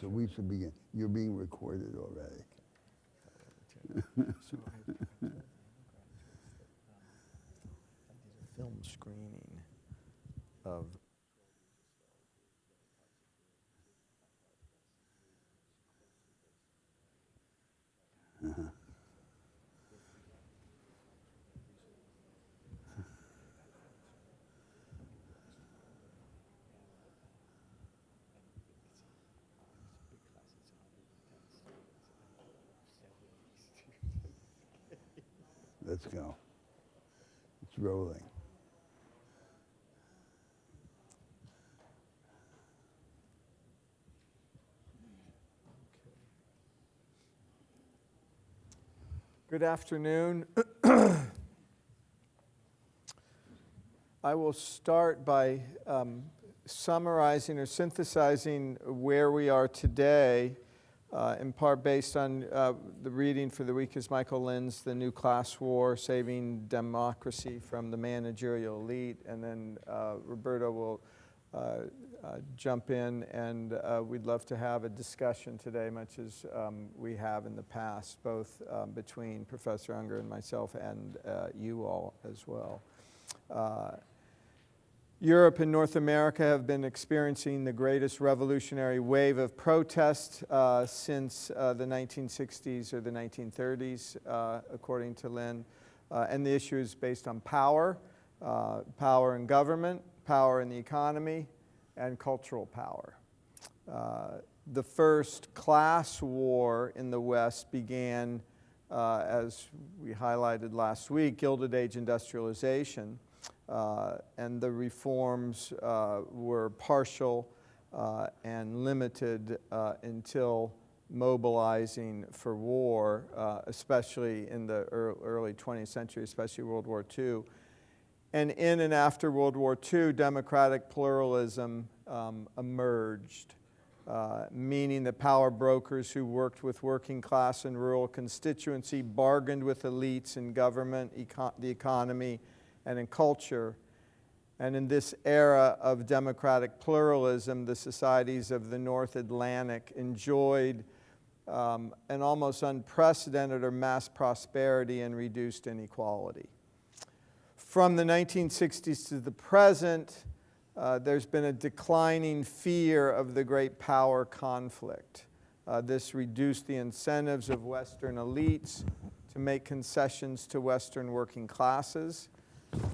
So we should begin. You're being recorded already. Film screening of Let's go. It's rolling. Good afternoon. I will start by summarizing or synthesizing where we are today, in part based on the reading for the week is Michael Lind's The New Class War, Saving Democracy from the Managerial Elite, and then Roberto will jump in, and we'd love to have a discussion today, much as we have in the past, both between Professor Unger and myself and you all as well. Europe and North America have been experiencing the greatest revolutionary wave of protest since the 1960s or the 1930s, according to Lind. And the issue is based on power, power in government, power in the economy, and cultural power. The first class war in the West began, as we highlighted last week, Gilded Age industrialization. And the reforms were partial and limited until mobilizing for war, especially in the early 20th century, especially World War II. And in and after World War II, democratic pluralism emerged, meaning that power brokers who worked with working class and rural constituency bargained with elites in government, the economy, and in culture. And in this era of democratic pluralism, the societies of the North Atlantic enjoyed an almost unprecedented or mass prosperity and reduced inequality. From the 1960s to the present, there's been a declining fear of the great power conflict. This reduced the incentives of Western elites to make concessions to Western working classes.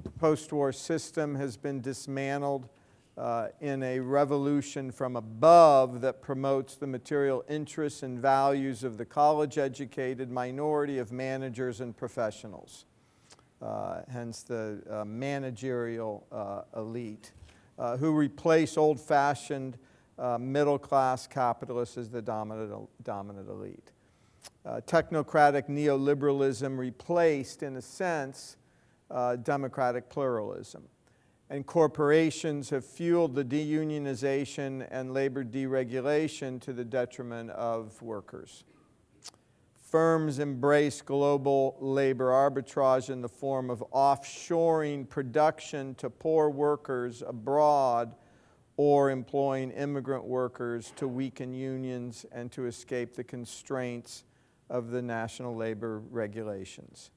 The post-war system has been dismantled in a revolution from above that promotes the material interests and values of the college-educated minority of managers and professionals, hence the managerial elite, who replace old-fashioned middle-class capitalists as the dominant elite. Technocratic neoliberalism replaced, in a sense, democratic pluralism. And corporations have fueled the deunionization and labor deregulation to the detriment of workers. Firms embrace global labor arbitrage in the form of offshoring production to poor workers abroad or employing immigrant workers to weaken unions and to escape the constraints of the national labor regulations.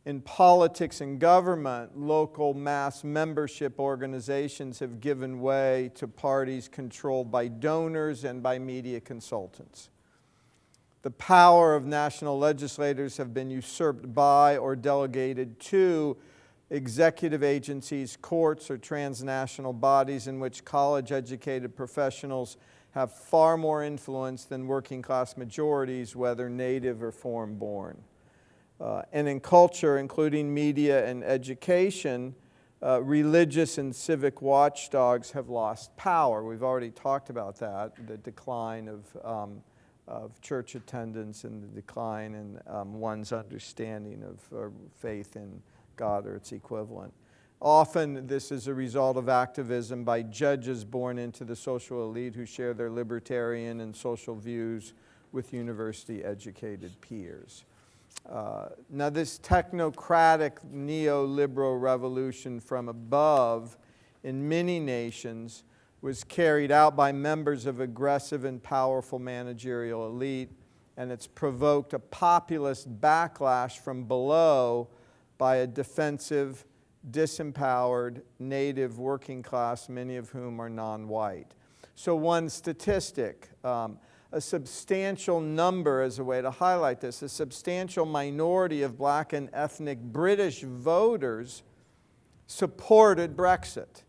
In politics and government, local mass membership organizations have given way to parties controlled by donors and by media consultants. The power of national legislators have been usurped by or delegated to executive agencies, courts, or transnational bodies in which college-educated professionals have far more influence than working-class majorities, whether native or foreign-born. And in culture, including media and education, religious and civic watchdogs have lost power. We've already talked about that, the decline of church attendance and the decline in one's understanding of faith in God or its equivalent. Often this is a result of activism by judges born into the social elite who share their libertarian and social views with university-educated peers. Now this technocratic neoliberal revolution from above in many nations was carried out by members of aggressive and powerful managerial elite, and it's provoked a populist backlash from below by a defensive, disempowered, native working class, many of whom are non-white. So one statistic, a substantial number, as a way to highlight this, a substantial minority of black and ethnic British voters supported Brexit.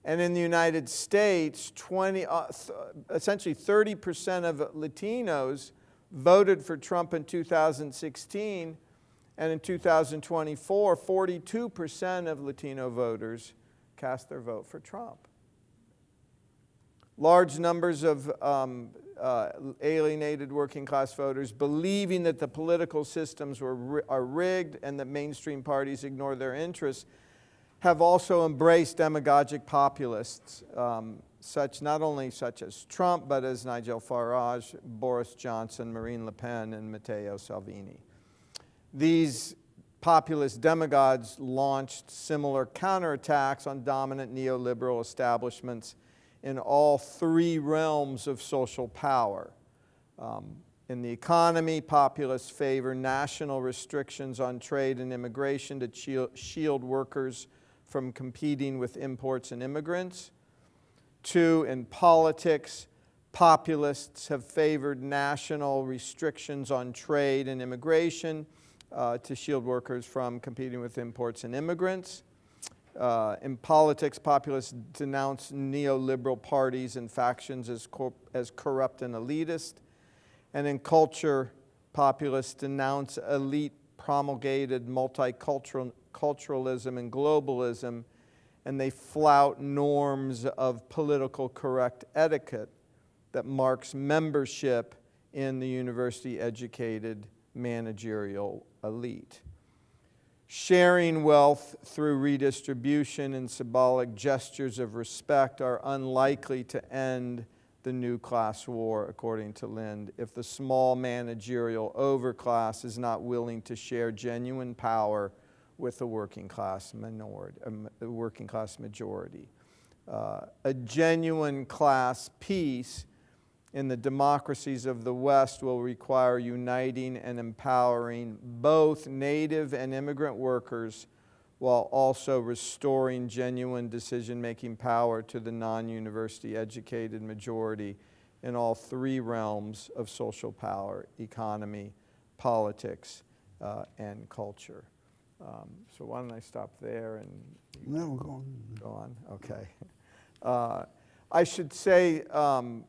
And in the United States, essentially 30% of Latinos voted for Trump in 2016, and in 2024, 42% of Latino voters cast their vote for Trump. Large numbers of alienated working class voters, believing that the political systems are rigged and that mainstream parties ignore their interests, have also embraced demagogic populists, not only such as Trump, but as Nigel Farage, Boris Johnson, Marine Le Pen, and Matteo Salvini. These populist demagogues launched similar counterattacks on dominant neoliberal establishments in all three realms of social power. In the economy, populists favor national restrictions on trade and immigration to shield workers from competing with imports and immigrants. 2, in politics, populists have favored national restrictions on trade and immigration to shield workers from competing with imports and immigrants. In politics, populists denounce neoliberal parties and factions as corrupt and elitist. And in culture, populists denounce elite promulgated multiculturalism and globalism, and they flout norms of political correct etiquette that marks membership in the university-educated managerial elite. Sharing wealth through redistribution and symbolic gestures of respect are unlikely to end the new class war, according to Lind, if the small managerial overclass is not willing to share genuine power with the working class majority. A genuine class peace in the democracies of the West will require uniting and empowering both native and immigrant workers while also restoring genuine decision-making power to the non-university educated majority in all three realms of social power: economy, politics, and culture. So why don't I stop there and No, go on. go on? Okay. I should say, and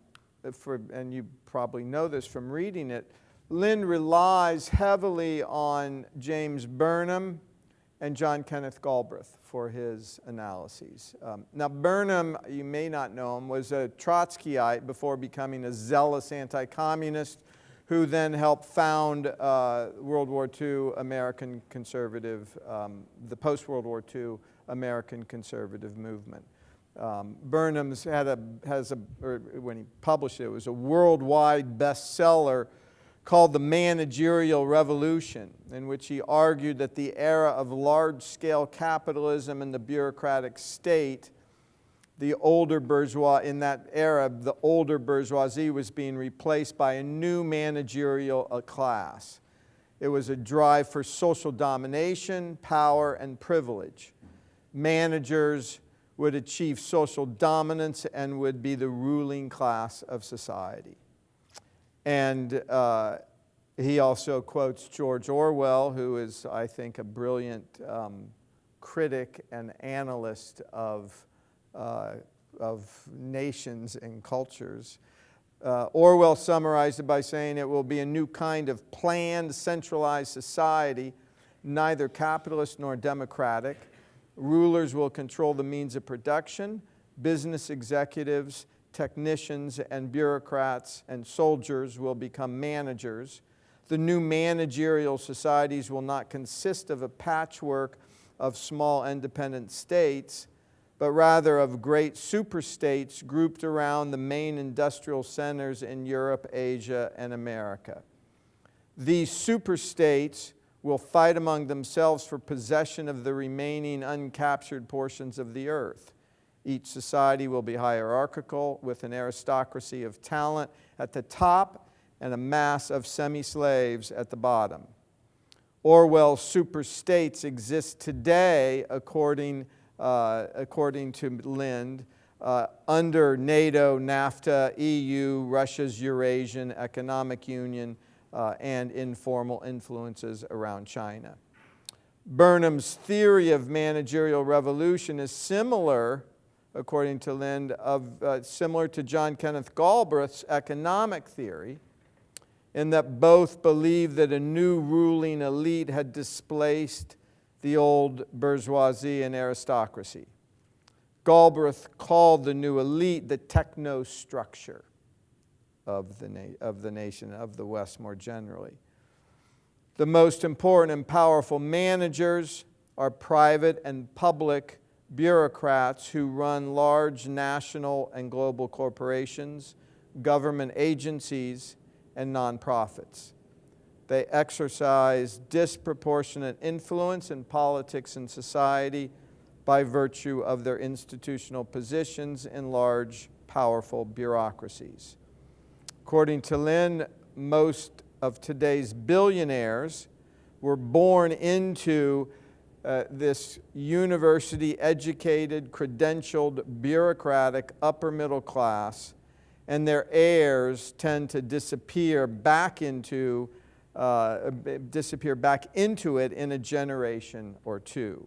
you probably know this from reading it, Lind relies heavily on James Burnham and John Kenneth Galbraith for his analyses. Now Burnham, you may not know him, was a Trotskyite before becoming a zealous anti-communist who then helped found World War II American conservative, the post-World War II American conservative movement. Burnham's when he published it, it was a worldwide bestseller called The Managerial Revolution, in which he argued that the era of large-scale capitalism and the bureaucratic state, the older bourgeois, in that era, the older bourgeoisie was being replaced by a new managerial class. It was a drive for social domination, power, and privilege. Managers would achieve social dominance and would be the ruling class of society. And he also quotes George Orwell, who is, I think, a brilliant critic and analyst of nations and cultures. Orwell summarized it by saying it will be a new kind of planned, centralized society, neither capitalist nor democratic. Rulers will control the means of production. Business executives, technicians, and bureaucrats and soldiers will become managers. The new managerial societies will not consist of a patchwork of small independent states, but rather of great superstates grouped around the main industrial centers in Europe, Asia, and America. These superstates will fight among themselves for possession of the remaining uncaptured portions of the earth. Each society will be hierarchical, with an aristocracy of talent at the top and a mass of semi-slaves at the bottom. Orwell's superstates exist today, according to Lind, under NATO, NAFTA, EU, Russia's Eurasian Economic Union, and informal influences around China. Burnham's theory of managerial revolution is similar, according to Lind, similar to John Kenneth Galbraith's economic theory, in that both believe that a new ruling elite had displaced the old bourgeoisie and aristocracy. Galbraith called the new elite the technostructure of the nation, of the West more generally. The most important and powerful managers are private and public bureaucrats who run large national and global corporations, government agencies, and nonprofits. They exercise disproportionate influence in politics and society by virtue of their institutional positions in large, powerful bureaucracies. According to Lind, most of today's billionaires were born into this university-educated, credentialed, bureaucratic upper middle class, and their heirs tend to disappear back into it in a generation or two.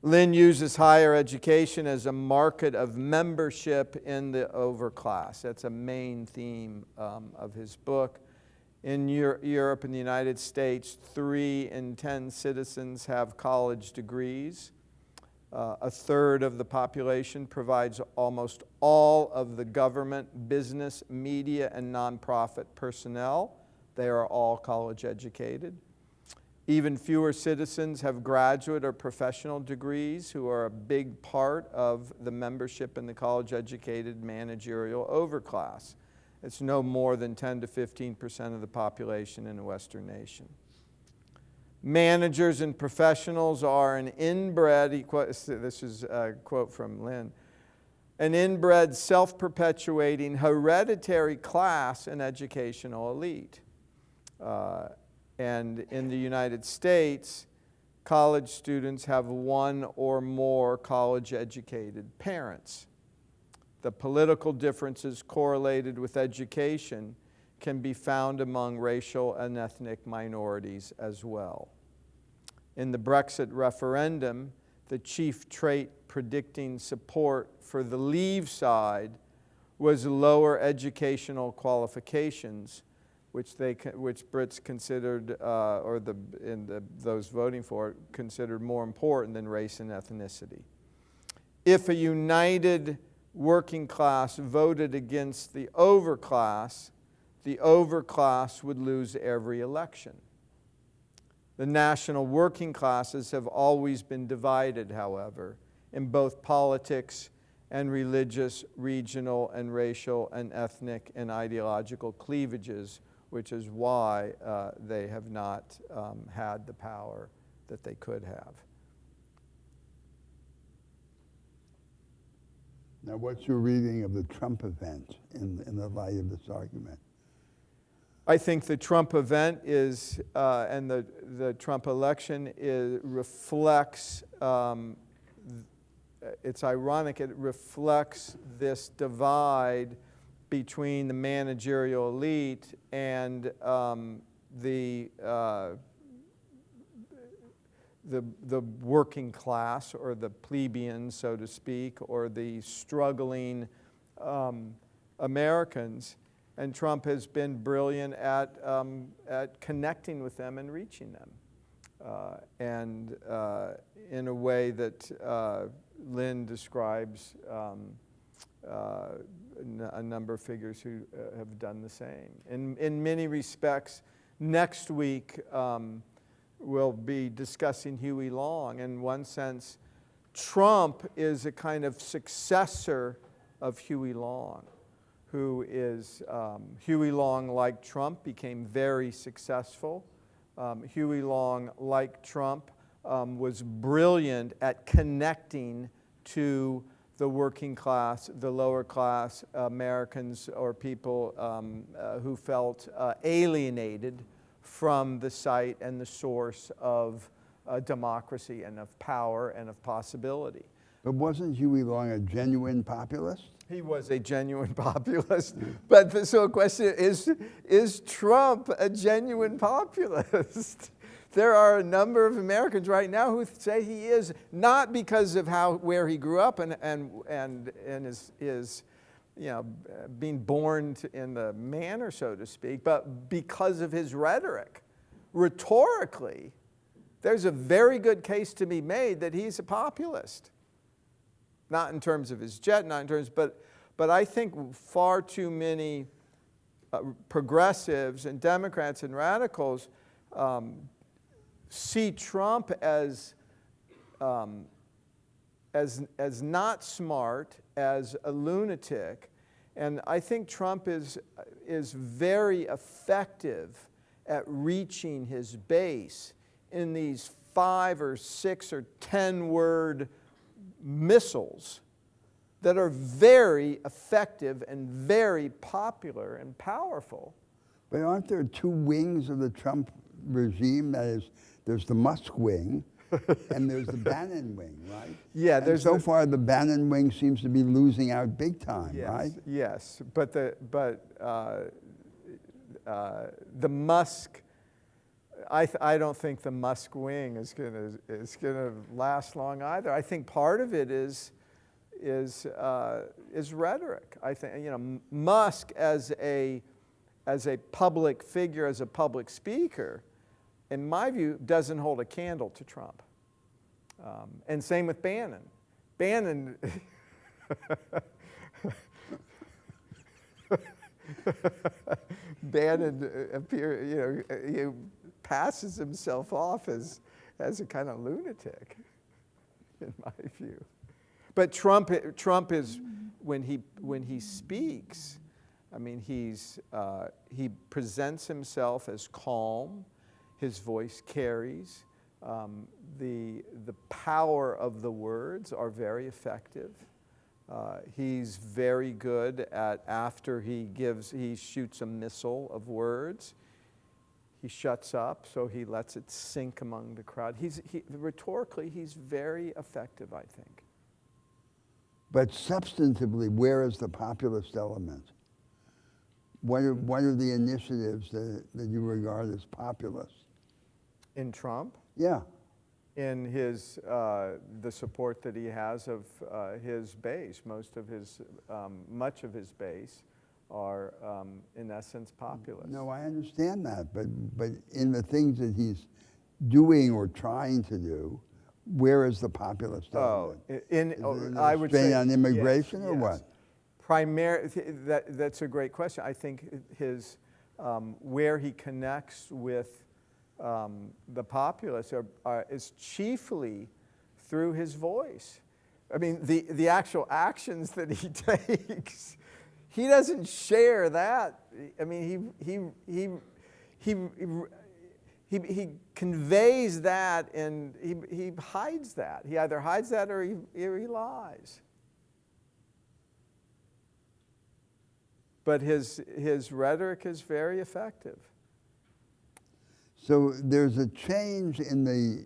Lind uses higher education as a market of membership in the overclass. That's a main theme of his book. In Europe and the United States, 3 in 10 citizens have college degrees. A third of the population provides almost all of the government, business, media, and nonprofit personnel. They are all college educated. Even fewer citizens have graduate or professional degrees, who are a big part of the membership in the college-educated managerial overclass. It's no more than 10 to 15% of the population in a Western nation. Managers and professionals are an inbred, this is a quote from Lind, an inbred, self-perpetuating, hereditary class and educational elite. And in the United States, college students have 1 or more college-educated parents. The political differences correlated with education can be found among racial and ethnic minorities as well. In the Brexit referendum, the chief trait predicting support for the Leave side was lower educational qualifications, which Brits considered, those voting for it, considered more important than race and ethnicity. If a united working class voted against the overclass would lose every election. The national working classes have always been divided, however, in both politics and religious, regional, and racial, and ethnic, and ideological cleavages, which is why they have not had the power that they could have. Now, what's your reading of the Trump event in the light of this argument? I think the Trump event is, and the Trump election reflects, it's ironic, it reflects this divide between the managerial elite and the working class, or the plebeians, so to speak, or the struggling Americans. And Trump has been brilliant at connecting with them and reaching them, and in a way that Lind describes a number of figures who have done the same. In many respects, next week we'll be discussing Huey Long. In one sense, Trump is a kind of successor of Huey Long, who is, Huey Long, like Trump, became very successful. Huey Long, like Trump, was brilliant at connecting to the working class, the lower class Americans or people who felt alienated from the site and the source of democracy and of power and of possibility. But wasn't Huey Long a genuine populist? He was a genuine populist. But so the question is Trump a genuine populist? There are a number of Americans right now who say he is, not because of where he grew up and his being born in the manner, so to speak, but because of his rhetoric. Rhetorically, there's a very good case to be made that he's a populist. Not in terms of his jet, not in terms, but I think far too many progressives and Democrats and radicals see Trump as not smart, as a lunatic, and I think Trump is very effective at reaching his base in these 5 or 6 or 10 word missiles that are very effective and very popular and powerful. But aren't there 2 wings of the Trump regime? That is, there's the Musk wing and there's the Bannon wing, right? Yeah, and so far the Bannon wing seems to be losing out big time, yes, right? Yes, but the Musk, I don't think the Musk wing is gonna last long either. I think part of it is rhetoric. I think Musk as a public figure, as a public speaker, in my view, doesn't hold a candle to Trump. And same with Bannon. Bannon he passes himself off as a kind of lunatic, in my view. But Trump is, when he speaks, I mean, he presents himself as calm. His voice carries. The power of the words are very effective. He's very good at, after he shoots a missile of words, he shuts up, so he lets it sink among the crowd. Rhetorically, he's very effective, I think. But substantively, where is the populist element? What are the initiatives that you regard as populist? In Trump? Yeah. In his, the support that he has of his base. Much of his base are, in essence, populist. No, I understand that, but in the things that he's doing or trying to do, where is the populist element? I would say on immigration, yes, or yes. what? That's a great question. I think his where he connects with the populace is chiefly through his voice. I mean, the actual actions that he takes, he doesn't share that. I mean, he conveys that, and he hides that. He either hides that or he lies. But his rhetoric is very effective. So there's a change in the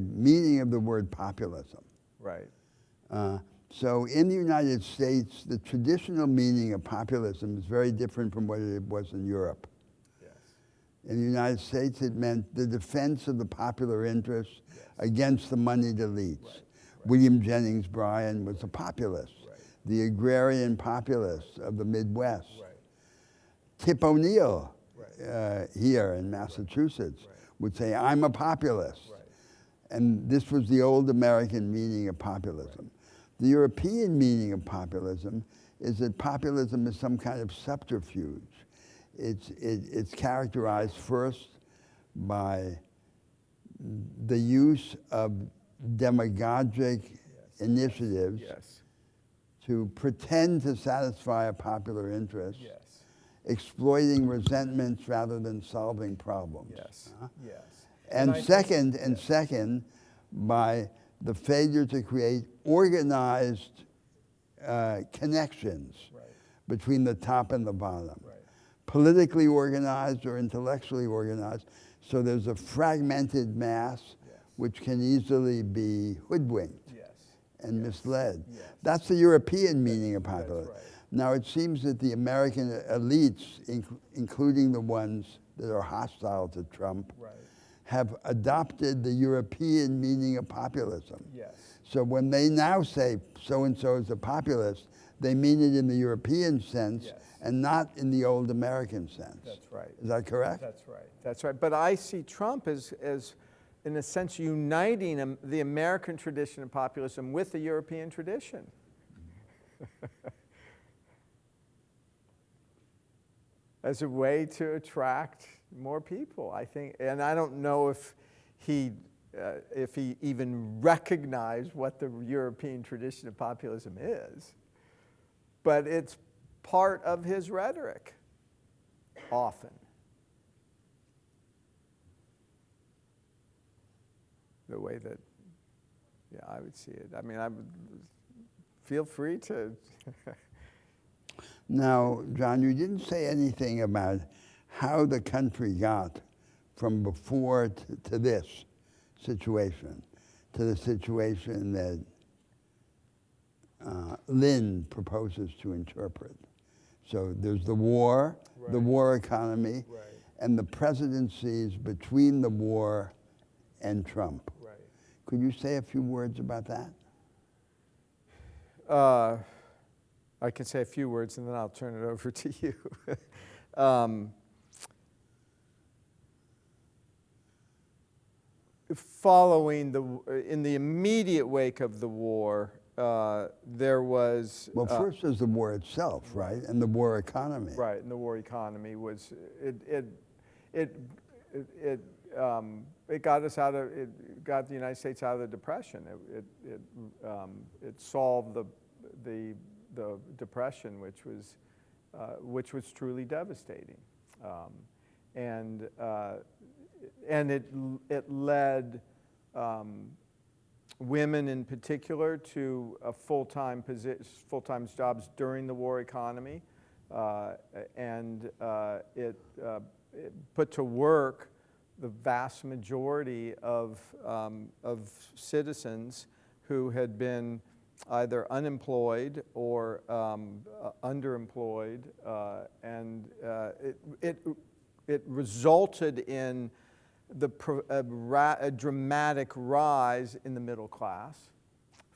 meaning of the word populism. Right. So in the United States, the traditional meaning of populism is very different from what it was in Europe. Yes. In the United States, it meant the defense of the popular interest against the moneyed elites. Right. William Jennings Bryan was a populist, the agrarian populist of the Midwest. Right. Tip O'Neill, here in Massachusetts, would say, I'm a populist. Right. And this was the old American meaning of populism. Right. The European meaning of populism is that populism is some kind of subterfuge. It's characterized first by the use of demagogic initiatives to pretend to satisfy a popular interest, exploiting resentments rather than solving problems. Yes. And second, by the failure to create organized connections Right. between the top and the bottom, Right. politically organized or intellectually organized. So there's a fragmented mass Yes. which can easily be hoodwinked Yes. and misled. Yes. That's the European meaning of populism. right. Now it seems that the American elites, including the ones that are hostile to Trump, Right. have adopted the European meaning of populism. Yes. So when they now say so-and-so is a populist, they mean it in the European sense Yes. and not in the old American sense. That's right. Is that correct? That's right. That's right. But I see Trump as in a sense, uniting the American tradition of populism with the European tradition. As a way to attract more people, I think. And I don't know if he even recognized what the European tradition of populism is, but it's part of his rhetoric, often. The way that, yeah, I would see it. I mean, I would feel free to. Now, John, you didn't say anything about how the country got from before to this situation, to the situation that Lynn proposes to interpret. So there's the war, the Right. war economy, Right. and the presidencies between the war and Trump. Right. Could you say a few words about that? I can say a few words and then I'll turn it over to you. Following in the immediate wake of the war, there was Well, first there's the war itself, right, and the war economy. right, and the war economy was it got us out of it got the United States out of the Depression. It solved the Depression, which was truly devastating, and it led women in particular to full-time jobs during the war economy, and it put to work the vast majority of citizens who had been either unemployed or underemployed, and it resulted in a dramatic rise in the middle class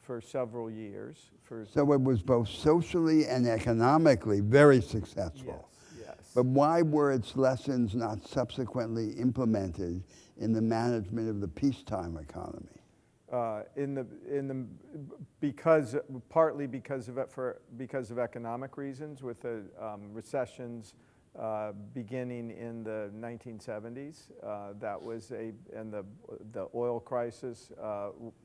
for several years. So it was both socially and economically very successful. Yes. But why were its lessons not subsequently implemented in the management of the peacetime economy? Partly because of economic reasons, with the recessions beginning in the 1970s. That was and the oil crisis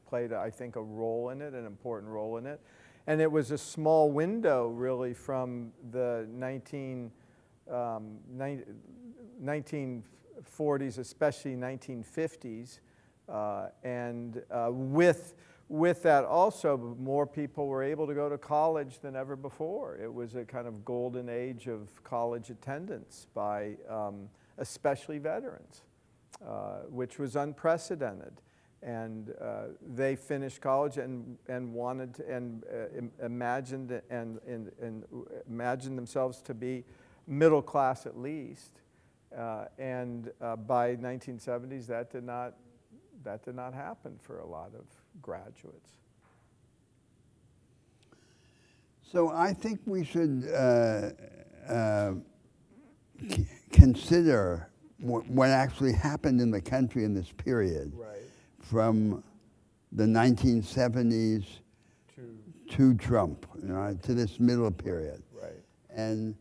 played, I think, a role in it, an important role in it. And it was a small window, really, from the 1940s, especially 1950s, and with that also, more people were able to go to college than ever before. It was a kind of golden age of college attendance by especially veterans, which was unprecedented. And they finished college and wanted to, and imagined themselves to be middle class at least. And by 1970s, that did not happen for a lot of graduates. So I think we should consider what actually happened in the country in this period, Right. from the 1970s to Trump, to this middle period. Right. And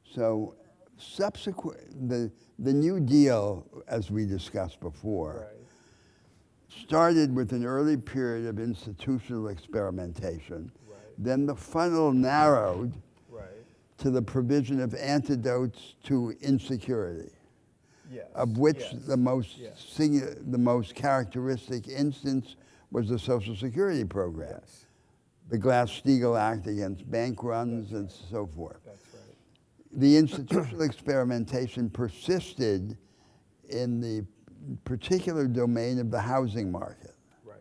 so the New Deal, as we discussed before, Right. started with an early period of institutional experimentation. Right. Then the funnel narrowed Right. to the provision of antidotes to insecurity, Yes. of which Yes. the most Yes. the most characteristic instance was the Social Security program, Yes, the Glass-Steagall Act against bank runs and so forth. that's right. The institutional experimentation persisted in the particular domain of the housing market Right.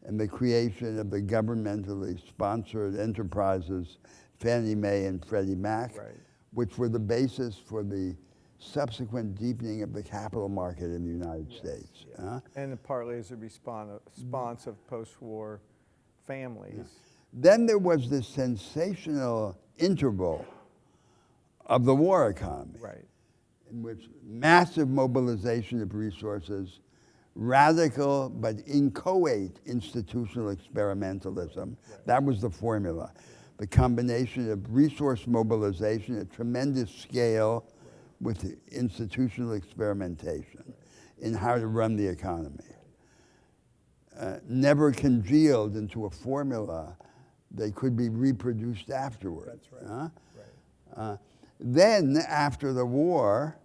and the creation of the governmentally sponsored enterprises, Fannie Mae and Freddie Mac, Right. which were the basis for the subsequent deepening of the capital market in the United States. And partly as a response of post-war families. Then there was this sensational interval of the war economy, Right. in which massive mobilization of resources, radical but inchoate institutional experimentalism, that was the formula. The combination of resource mobilization at tremendous scale with institutional experimentation in how to run the economy. Never congealed into a formula that could be reproduced afterwards. That's right. Right. Then, after the war,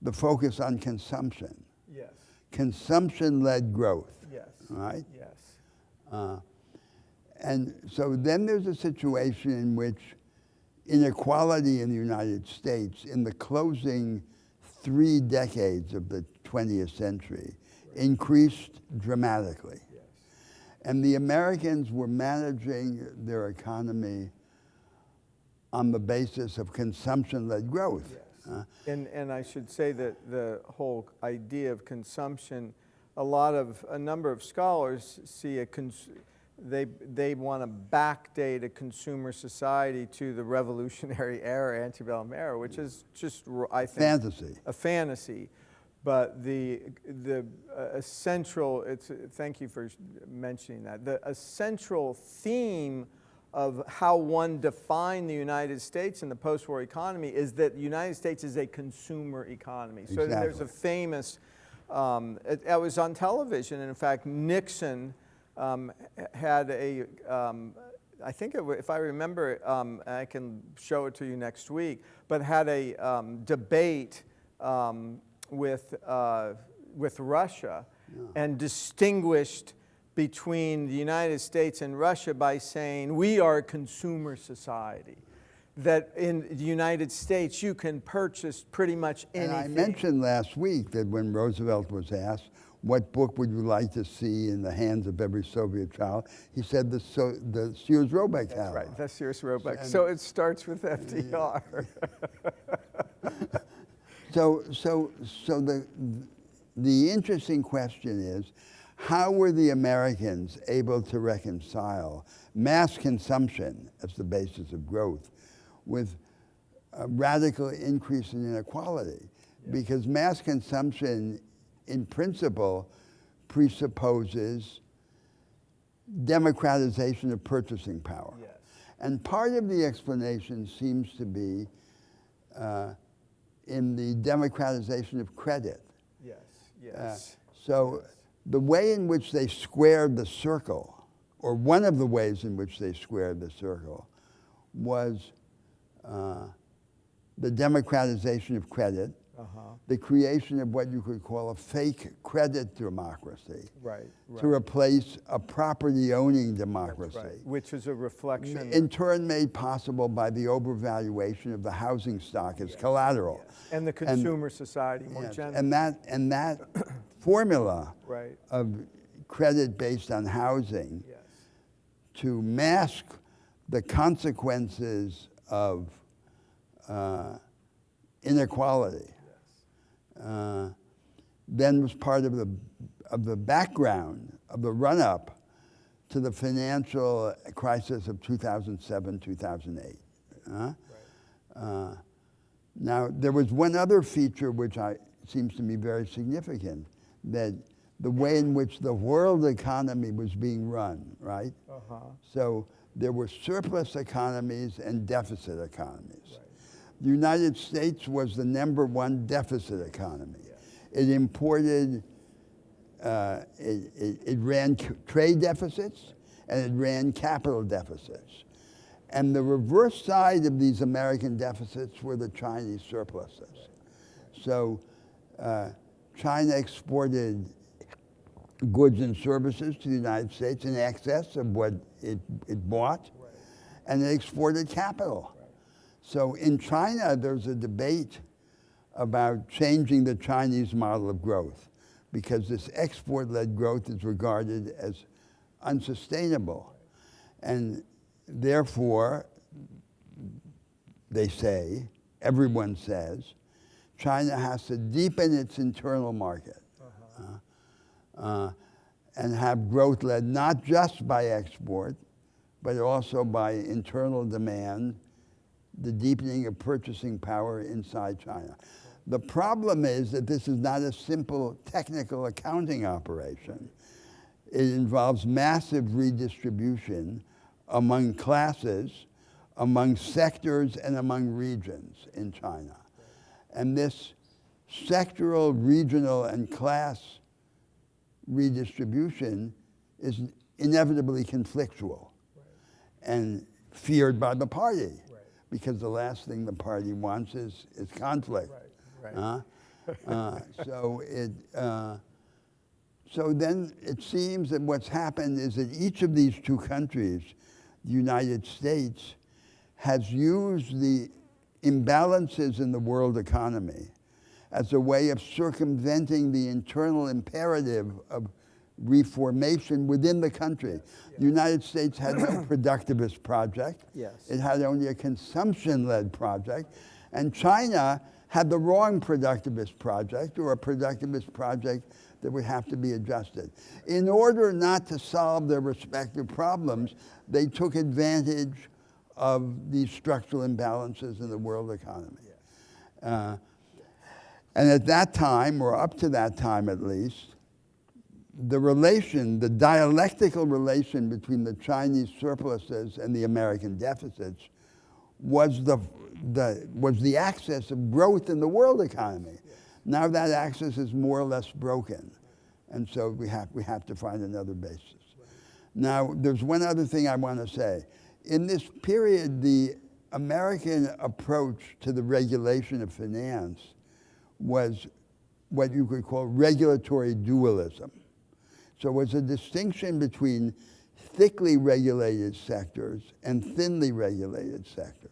the focus on consumption. Yes. Consumption-led growth, Yes. right? Yes. And so then there's a situation in which inequality in the United States in the closing 3 decades of the 20th century increased dramatically. Yes. And the Americans were managing their economy on the basis of consumption-led growth. Yes. And I should say that the whole idea of consumption, a number of scholars see they want to backdate a consumer society to the revolutionary era, antebellum era, which is just, I think, Fantasy. a fantasy. But the essential, thank you for mentioning that, the essential theme of how one defined the United States in the post-war economy is that the United States is a consumer economy. So there's a famous, it was on television, and in fact, Nixon had I think if I remember, I can show it to you next week, but had a debate with Russia and distinguished between the United States and Russia by saying, we are a consumer society. That in the United States, you can purchase pretty much anything. And I mentioned last week that when Roosevelt was asked, what book would you like to see in the hands of every Soviet child? He said the Sears Roebuck catalog. Right, the Sears Roebuck. So it starts with FDR. So the interesting question is, how were the Americans able to reconcile mass consumption as the basis of growth with a radical increase in inequality? Yeah. Because mass consumption, in principle, presupposes democratization of purchasing power. Yes. And part of the explanation seems to be in the democratization of credit. Yes, yes. So the way in which they squared the circle, or one of the ways in which they squared the circle, was the democratization of credit, the creation of what you could call a fake credit democracy, right. to replace a property-owning democracy. Right. Which is a reflection. In turn made possible by the overvaluation of the housing stock as collateral. Yes. And the consumer society more generally. And that formula right. of credit based on housing yes. to mask the consequences of inequality then was part of the background of the run-up to the financial crisis of 2007, 2008. Right. Now, there was one other feature which seems to me very significant, that the way in which the world economy was being run, right? So there were surplus economies and deficit economies. Right. The United States was the #1 deficit economy. It imported, it ran trade deficits and it ran capital deficits. And the reverse side of these American deficits were the Chinese surpluses. So China exported goods and services to the United States in excess of what it bought, and it exported capital. So in China, there's a debate about changing the Chinese model of growth because this export-led growth is regarded as unsustainable. And therefore, they say, everyone says, China has to deepen its internal market and have growth led not just by export, but also by internal demand, the deepening of purchasing power inside China. The problem is that this is not a simple technical accounting operation. It involves massive redistribution among classes, among sectors, and among regions in China. And this sectoral, regional, and class redistribution is inevitably conflictual and feared by the party, because the last thing the party wants is conflict. So then it seems that what's happened is that each of these two countries, the United States, has used the imbalances in the world economy as a way of circumventing the internal imperative of reformation within the country. The United States had no productivist project. It had only a consumption-led project. And China had the wrong productivist project, or a productivist project that would have to be adjusted. In order not to solve their respective problems, they took advantage of these structural imbalances in the world economy. And at that time, or up to that time at least, the dialectical relation between the Chinese surpluses and the American deficits was the axis of growth in the world economy. Now that axis is more or less broken, and so we have to find another basis. Now, there's one other thing I want to say. In this period, the American approach to the regulation of finance was what you could call regulatory dualism. So it was a distinction between thickly regulated sectors and thinly regulated sectors.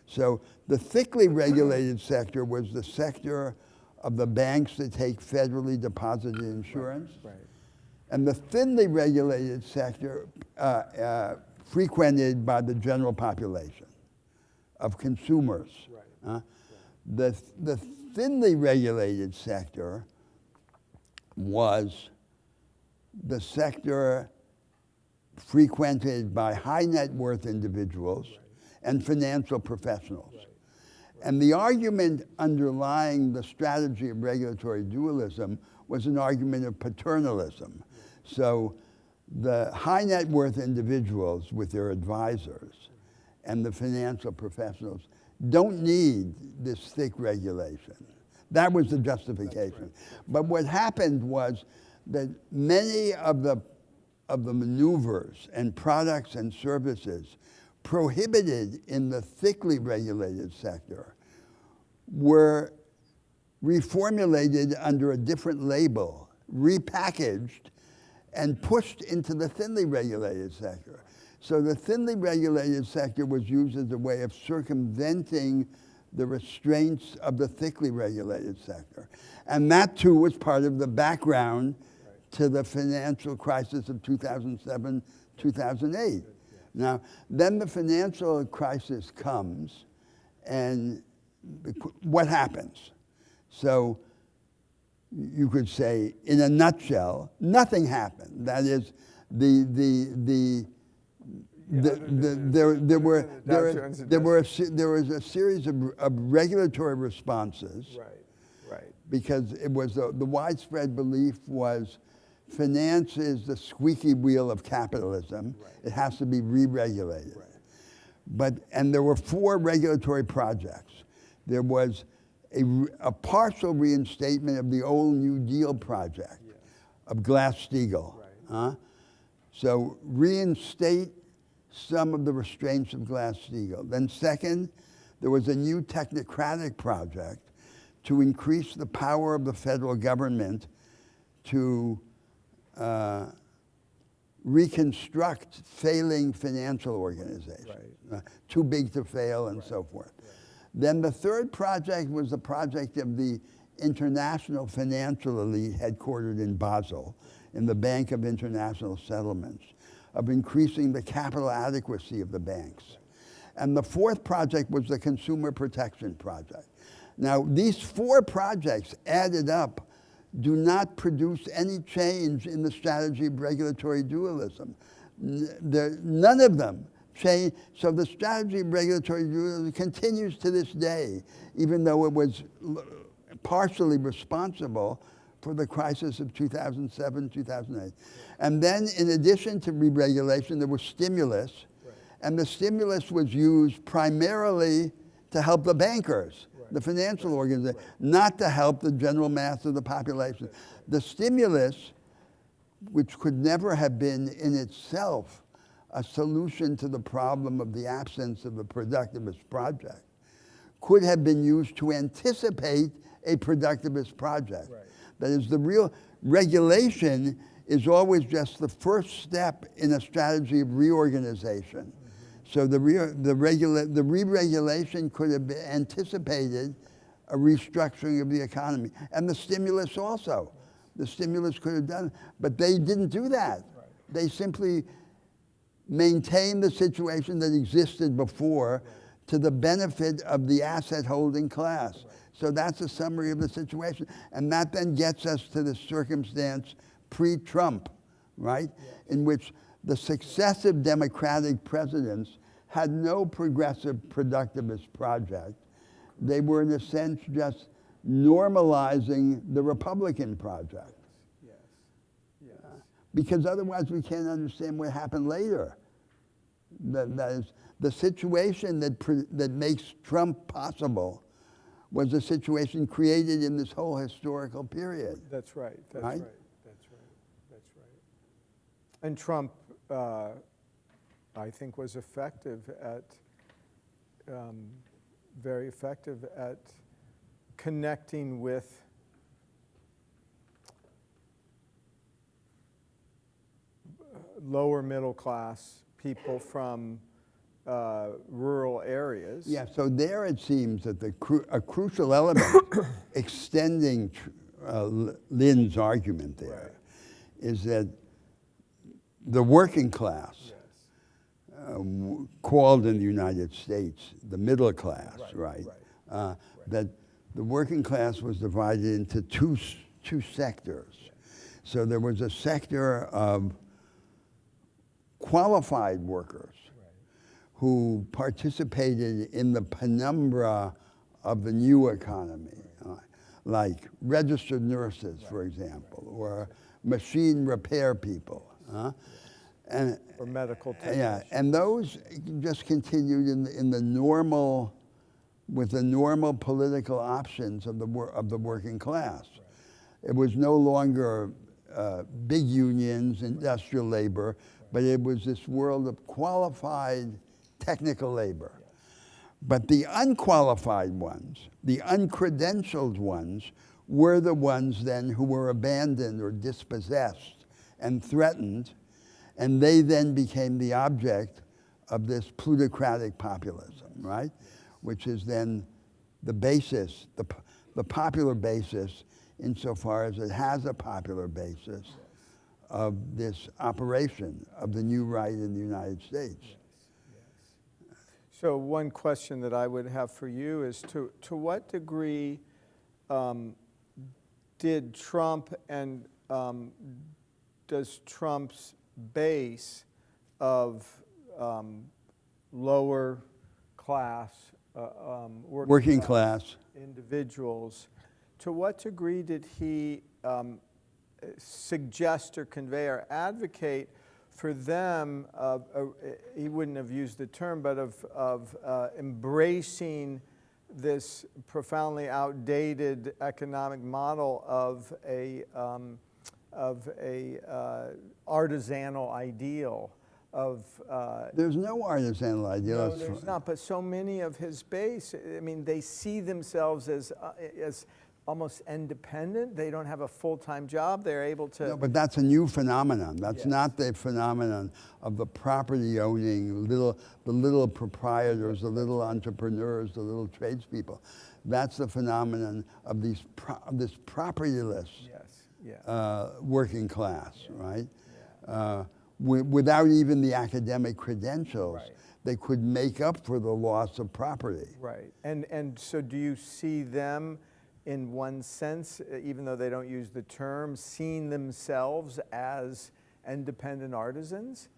So the thickly regulated sector was the sector of the banks that take federally deposited insurance. And the thinly regulated sector frequented by the general population of consumers. The thinly regulated sector was the sector frequented by high net worth individuals and financial professionals. And the argument underlying the strategy of regulatory dualism was an argument of paternalism. So the high net worth individuals with their advisors and the financial professionals don't need this thick regulation. That was the justification. But what happened was that many of the maneuvers and products and services prohibited in the thickly regulated sector were reformulated under a different label, repackaged, and pushed into the thinly regulated sector. So the thinly regulated sector was used as a way of circumventing the restraints of the thickly regulated sector. And that too was part of the background to the financial crisis of 2007, 2008. Now, then the financial crisis comes, and what happens? So you could say, in a nutshell, nothing happened. That is, there was a series of regulatory responses, because it was the widespread belief was finance is the squeaky wheel of capitalism. It has to be re-regulated. And there were 4 regulatory projects. There was a partial reinstatement of the old New Deal project of Glass-Steagall. So reinstate some of the restraints of Glass-Steagall. Then second, there was a new technocratic project to increase the power of the federal government to reconstruct failing financial organizations, too big to fail and so forth. Then the third project was the project of the international financial elite headquartered in Basel, in the Bank of International Settlements, of increasing the capital adequacy of the banks. And the fourth project was the Consumer Protection Project. Now, these four projects added up do not produce any change in the strategy of regulatory dualism. None of them change. So the strategy of regulatory dualism continues to this day, even though it was partially responsible for the crisis of 2007, 2008. And then in addition to re-regulation, there was stimulus. And the stimulus was used primarily to help the bankers, the financial organization, not to help the general mass of the population. The stimulus, which could never have been in itself a solution to the problem of the absence of a productivist project, could have been used to anticipate a productivist project. That is, the real regulation is always just the first step in a strategy of reorganization. So the re-regulation could have anticipated a restructuring of the economy. And the stimulus also. The stimulus could have done, but they didn't do that. They simply maintained the situation that existed before to the benefit of the asset holding class. So that's a summary of the situation. And that then gets us to the circumstance pre-Trump, right? In which the successive Democratic presidents had no progressive productivist project. They were, in a sense, just normalizing the Republican project. Because otherwise we can't understand what happened later. That is, the situation that makes Trump possible was a situation created in this whole historical period. That's right. That's right. And Trump, I think, was effective at, very effective at connecting with lower middle class people from rural areas. Yeah, so there it seems that a crucial element extending Lynn's argument there is that the working class, called in the United States the middle class, that the working class was divided into two sectors. So there was a sector of qualified workers who participated in the penumbra of the new economy, like registered nurses, for example, or machine repair people. Or medical technicians. Yeah, and those just continued in the normal, with the normal political options of the working class. It was no longer big unions, industrial labor, but it was this world of qualified technical labor. But the unqualified ones, the uncredentialed ones, were the ones then who were abandoned or dispossessed and threatened, and they then became the object of this plutocratic populism, right? Which is then the basis, the popular basis, insofar as it has a popular basis, of this operation of the new right in the United States. So one question that I would have for you is to what degree did Trump and does Trump's base of lower class working class individuals, to what degree did he suggest or convey or advocate for them, he wouldn't have used the term, but of embracing this profoundly outdated economic model of a artisanal ideal of... There's no artisanal ideal. No, there's not, but so many of his base, I mean, they see themselves as almost independent. They don't have a full-time job. They're able to. No, but that's a new phenomenon. That's Yes. not the phenomenon of the property owning, the little proprietors, the little entrepreneurs, the little tradespeople. That's the phenomenon of this propertyless Yes. Yeah. working class, Yeah. right? Yeah. Without even the academic credentials, Right. they could make up for the loss of property. Right. And so do you see them, in one sense, even though they don't use the term, seeing themselves as independent artisans?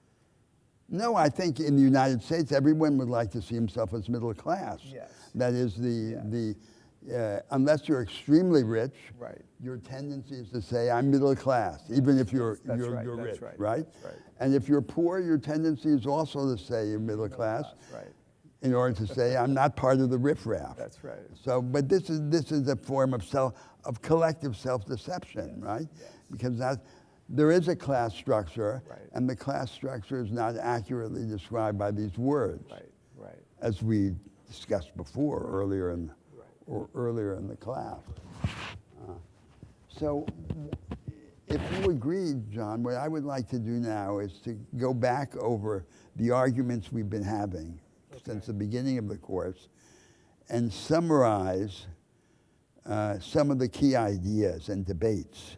No, I think in the United States, everyone would like to see himself as middle class. Yes. That is Yes. unless you're extremely rich, Right. your tendency is to say, I'm middle class, even if you're That's rich, right. right? That's right. And if you're poor, your tendency is also to say you're middle class Right. in order to say, I'm not part of the riffraff. That's right. So, but this is a form of collective self-deception, right? Yes. Because there is a class structure, Right. and the class structure is not accurately described by these words, Right. Right. as we discussed before earlier in the class. So, if you agree, John, what I would like to do now is to go back over the arguments we've been having since the beginning of the course and summarize some of the key ideas and debates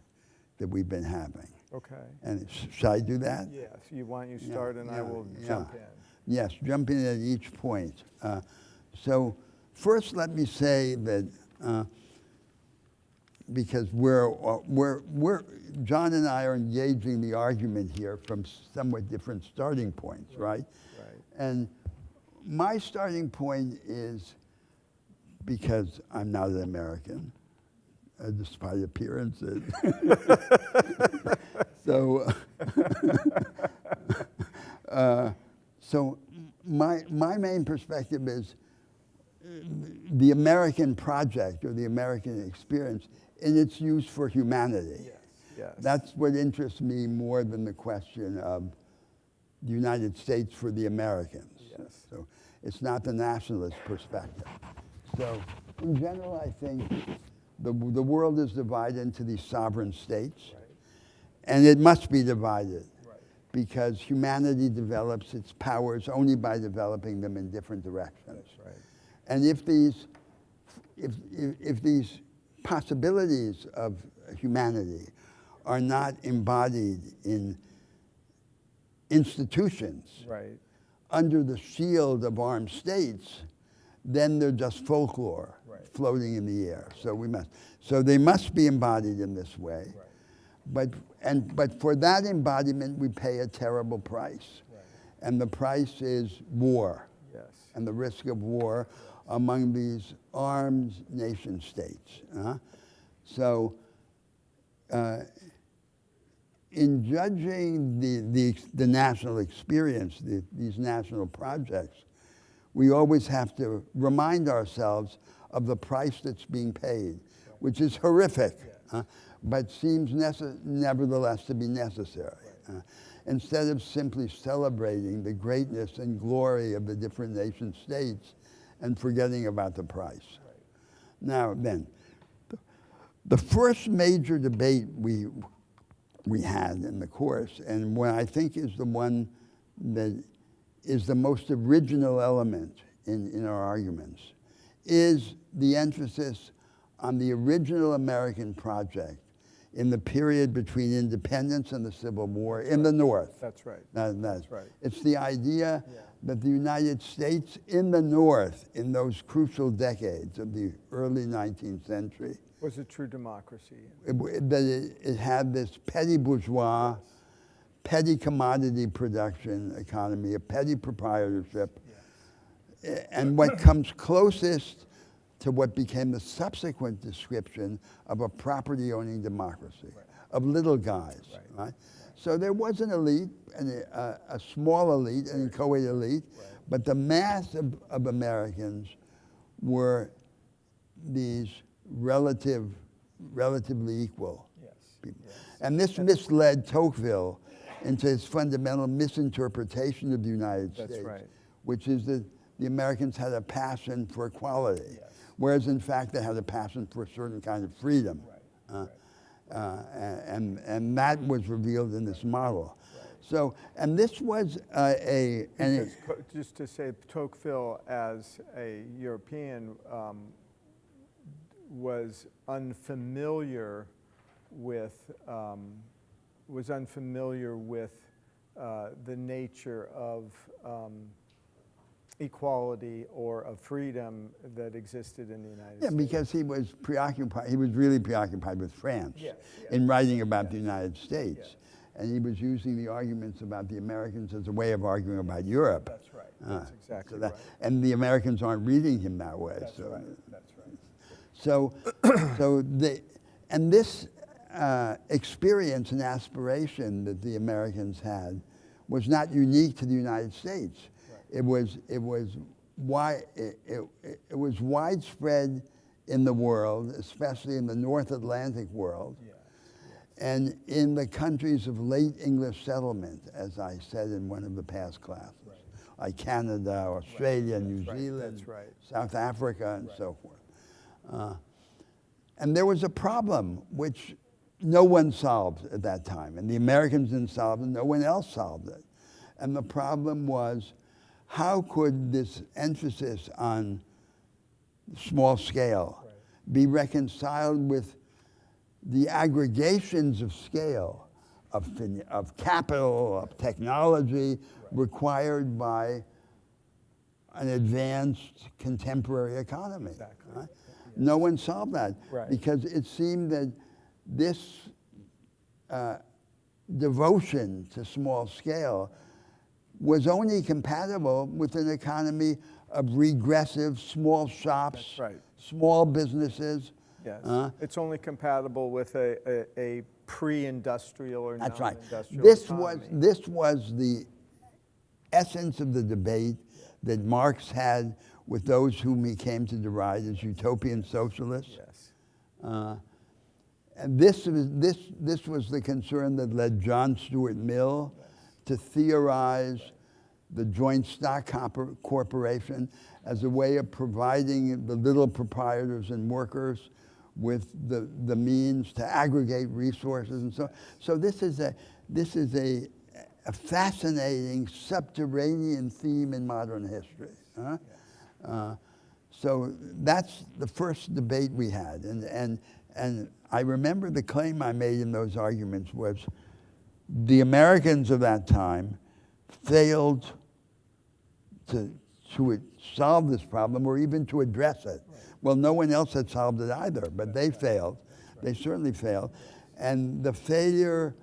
that we've been having. Okay. And should I do that? Yes. You start, and I will yeah. jump in. Yes, jump in at each point. So first, let me say that because John and I are engaging the argument here from somewhat different starting points, right? Right. And my starting point is because I'm not an American, despite appearances. So my main perspective is the American project or the American experience in its use for humanity. Yes. Yes. That's what interests me more than the question of the United States for the Americans. Yes. So it's not the nationalist perspective. So in general, I think the world is divided into these sovereign states, Right. and it must be divided. Right. Because humanity develops its powers only by developing them in different directions. That's right. And if these possibilities of humanity are not embodied in institutions Right. under the shield of armed states, then they're just folklore Right. floating in the air. So they must be embodied in this way. Right. But for that embodiment, we pay a terrible price. Right. And the price is war Yes. and the risk of war among these armed nation states. So in judging the national experience, these national projects, we always have to remind ourselves of the price that's being paid, which is horrific, but seems nevertheless to be necessary. Instead of simply celebrating the greatness and glory of the different nation states and forgetting about the price. Right. Now then, the first major debate we had in the course, and what I think is the one that is the most original element in our arguments, is the emphasis on the original American project in the period between independence and the Civil War in the North. That's right. That's right. It's the idea that the United States in the North, in those crucial decades of the early 19th century, Was a true democracy. it had this petty bourgeois, petty commodity production economy, a petty proprietorship. And what comes closest to what became the subsequent description of a property-owning democracy, of little guys, right? So there was an elite, a small elite, an inchoate elite, but the mass of Americans were these relatively equal people. Yes. And this misled Tocqueville into his fundamental misinterpretation of the United States, That's right. which is that the Americans had a passion for equality, whereas in fact they had a passion for a certain kind of freedom. And that was revealed in this model. So, and this was Just to say, Tocqueville, as a European, was unfamiliar with the nature of equality or of freedom that existed in the United States. Yeah, because he was preoccupied. He was really preoccupied with France in writing about the United States, and he was using the arguments about the Americans as a way of arguing about Europe. That's right. That's exactly so right. And the Americans aren't reading him that way. That's right. That's right. So this experience and aspiration that the Americans had was not unique to the United States. It was widespread in the world, especially in the North Atlantic world, and in the countries of late English settlement, as I said in one of the past classes, like Canada, Australia, New Zealand, South Africa, and so forth. And there was a problem which no one solved at that time, and the Americans didn't solve it, no one else solved it. And the problem was, how could this emphasis on small scale be reconciled with the aggregations of scale, of capital, of technology required by an advanced contemporary economy? Exactly. Right? No one solved that because it seemed that this devotion to small scale was only compatible with an economy of regressive small shops, small businesses. Yes, it's only compatible with a pre-industrial or non-industrial economy. This was the essence of the debate that Marx had with those whom he came to deride as utopian socialists. Yes. And this was the concern that led John Stuart Mill to theorize the joint stock corporation as a way of providing the little proprietors and workers with the means to aggregate resources and so. So this is a fascinating subterranean theme in modern history. So that's the first debate we had, and I remember the claim I made in those arguments was, the Americans of that time failed to solve this problem or even to address it. Well, no one else had solved it either, but they failed. They certainly failed. And the failure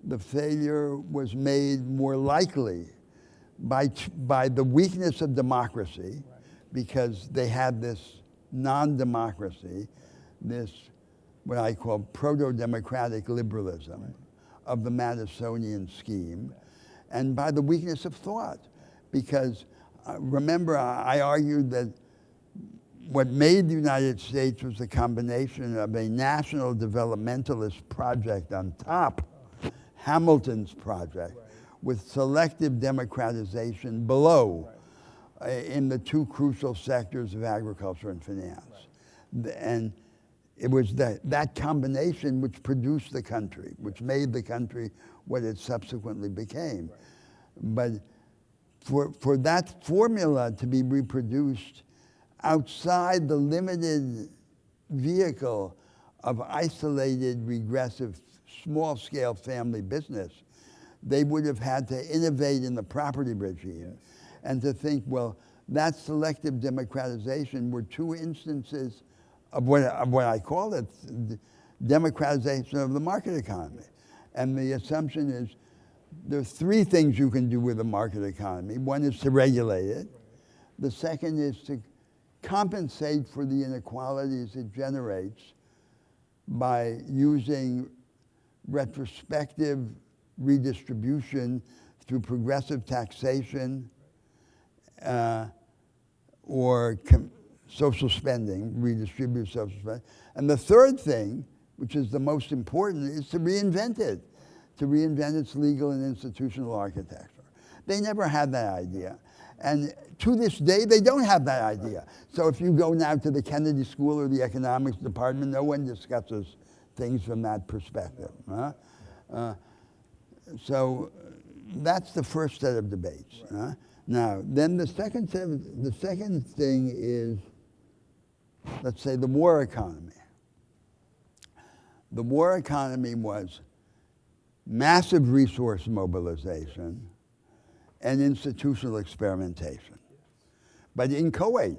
was made more likely by the weakness of democracy, because they had this non-democracy, this what I call proto-democratic liberalism of the Madisonian scheme, and by the weakness of thought. Because remember, I argued that what made the United States was the combination of a national developmentalist project on top, Hamilton's project, with selective democratization below, in the two crucial sectors of agriculture and finance. And it was that combination which produced the country, which made the country what it subsequently became. But for that formula to be reproduced outside the limited vehicle of isolated, regressive, small-scale family business, they would have had to innovate in the property regime and to think, well, that selective democratization were two instances of what I call it, democratization of the market economy. And the assumption is there are three things you can do with a market economy. One is to regulate it. The second is to compensate for the inequalities it generates by using retrospective redistribution through progressive taxation or social spending, redistribute social spending. And the third thing, which is the most important, is to reinvent it, to reinvent its legal and institutional architecture. They never had that idea. And to this day, they don't have that idea. So if you go now to the Kennedy School or the economics department, no one discusses things from that perspective. So that's the first set of debates. Now, then the second thing is, let's say, the war economy. The war economy was massive resource mobilization and institutional experimentation, but in Kuwait.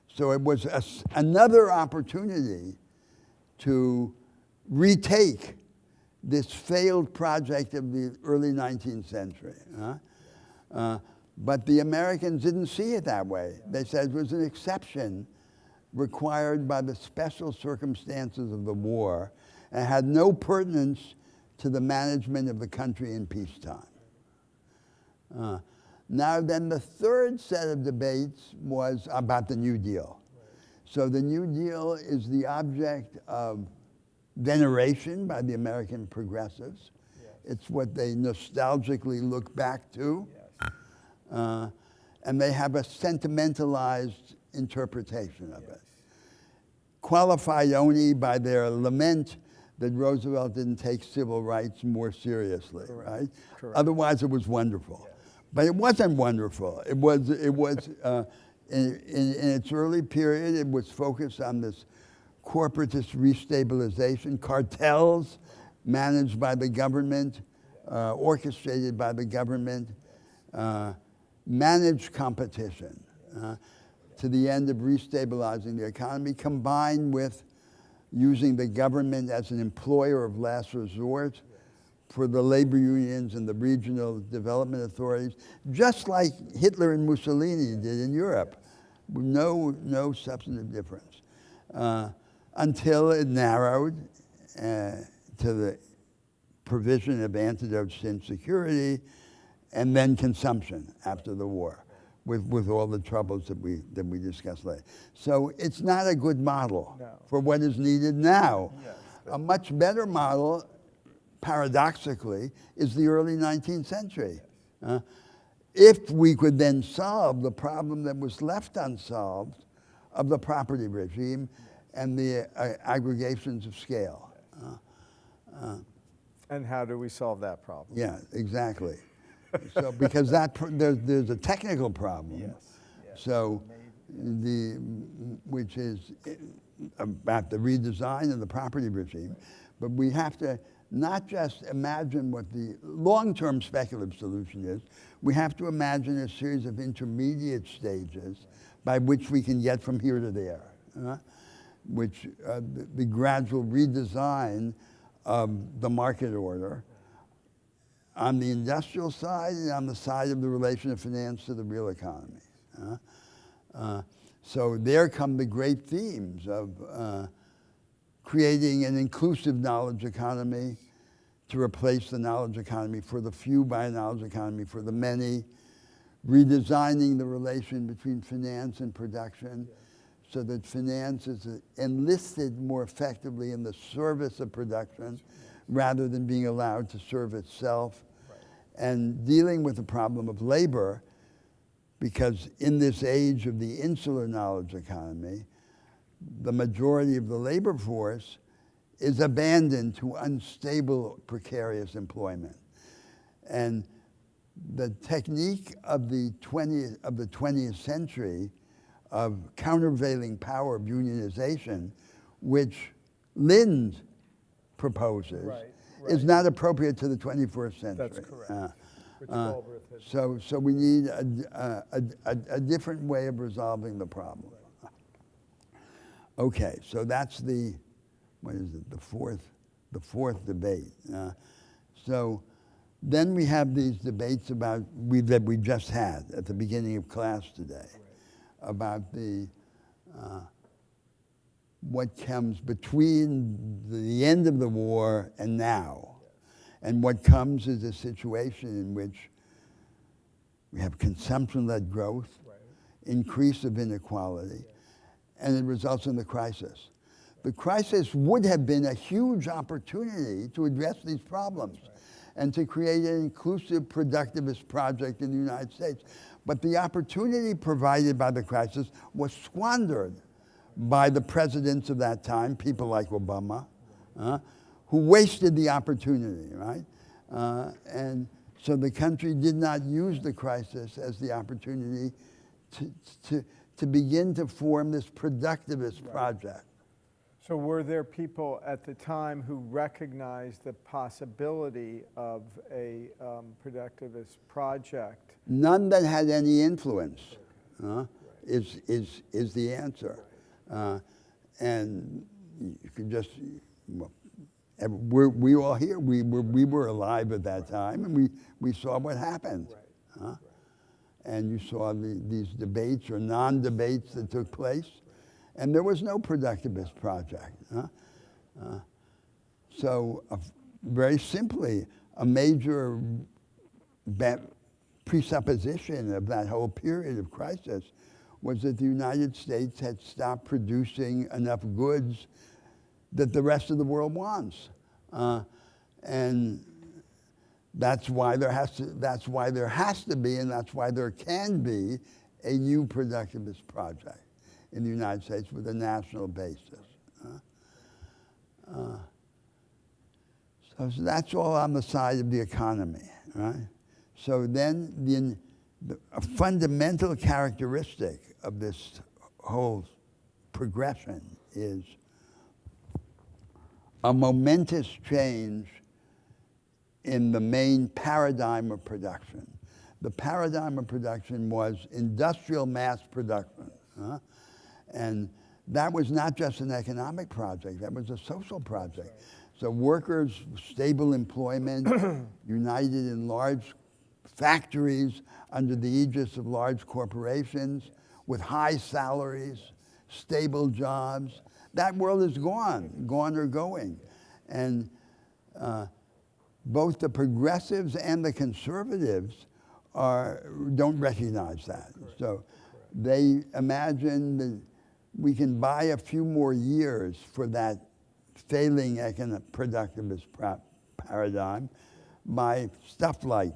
So it was another opportunity to retake this failed project of the early 19th century. But the Americans didn't see it that way. They said it was an exception required by the special circumstances of the war and had no pertinence to the management of the country in peacetime. Now then, the third set of debates was about the New Deal. So the New Deal is the object of veneration by the American progressives. It's what they nostalgically look back to. And they have a sentimentalized interpretation of it, qualified only by their lament that Roosevelt didn't take civil rights more seriously, right? Correct. Otherwise, it was wonderful. But it wasn't wonderful. It was in its early period, it was focused on this corporatist restabilization, cartels managed by the government, orchestrated by the government, managed competition to the end of restabilizing the economy, combined with using the government as an employer of last resort for the labor unions and the regional development authorities, just like Hitler and Mussolini did in Europe. No substantive difference. Until it narrowed to the provision of antidotes to insecurity and then consumption after the war, with all the troubles that we discussed later. So it's not a good model for what is needed now. A much better model, paradoxically, is the early 19th century. If we could then solve the problem that was left unsolved of the property regime and the aggregations of scale. And how do we solve that problem? Yeah, exactly. So because there's a technical problem. So which is about the redesign of the property regime, but we have to not just imagine what the long-term speculative solution is, we have to imagine a series of intermediate stages by which we can get from here to there, which the gradual redesign of the market order on the industrial side and on the side of the relation of finance to the real economy. So there come the great themes of creating an inclusive knowledge economy to replace the knowledge economy for the few by a knowledge economy for the many, redesigning the relation between finance and production so that finance is enlisted more effectively in the service of production rather than being allowed to serve itself, and dealing with the problem of labor, because in this age of the insular knowledge economy, the majority of the labor force is abandoned to unstable, precarious employment. And the technique of the 20th century of countervailing power of unionization, which Lind proposes, is not appropriate to the 21st century. That's correct. So we need a different way of resolving the problem. Okay, so that's the fourth debate. So then we have these debates that we just had at the beginning of class today, about what comes between the end of the war and now. And what comes is a situation in which we have consumption-led growth, increase of inequality, and it results in the crisis. The crisis would have been a huge opportunity to address these problems. and to create an inclusive productivist project in the United States. But the opportunity provided by the crisis was squandered by the presidents of that time, people like Obama, who wasted the opportunity, right? And so the country did not use the crisis as the opportunity to begin to form this productivist project. So were there people at the time who recognized the possibility of a productivist project? None that had any influence is the answer. And you can just, well, we all here, we were alive at that time, and we saw what happened. And you saw these debates or non-debates that took place, and there was no productivist project. So very simply, a major presupposition of that whole period of crisis was that the United States had stopped producing enough goods that the rest of the world wants. And that's why there has to be, and that's why there can be a new productivist project in the United States with a national basis. So that's all on the side of the economy, right? So then a fundamental characteristic of this whole progression is a momentous change in the main paradigm of production. The paradigm of production was industrial mass production. And that was not just an economic project, that was a social project. So workers, stable employment, united in large factories under the aegis of large corporations with high salaries, stable jobs. That world is gone or going. And both the progressives and the conservatives don't recognize that. So they imagine that we can buy a few more years for that failing productivist paradigm by stuff like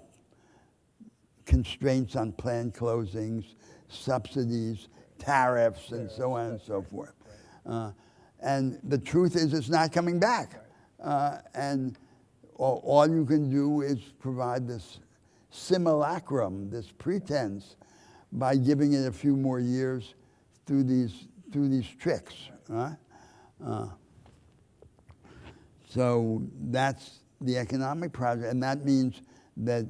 constraints on plant closings, subsidies, tariffs, and so on and so forth. And the truth is it's not coming back. And all you can do is provide this simulacrum, this pretense, by giving it a few more years through these tricks. Right? So that's the economic project, and that means that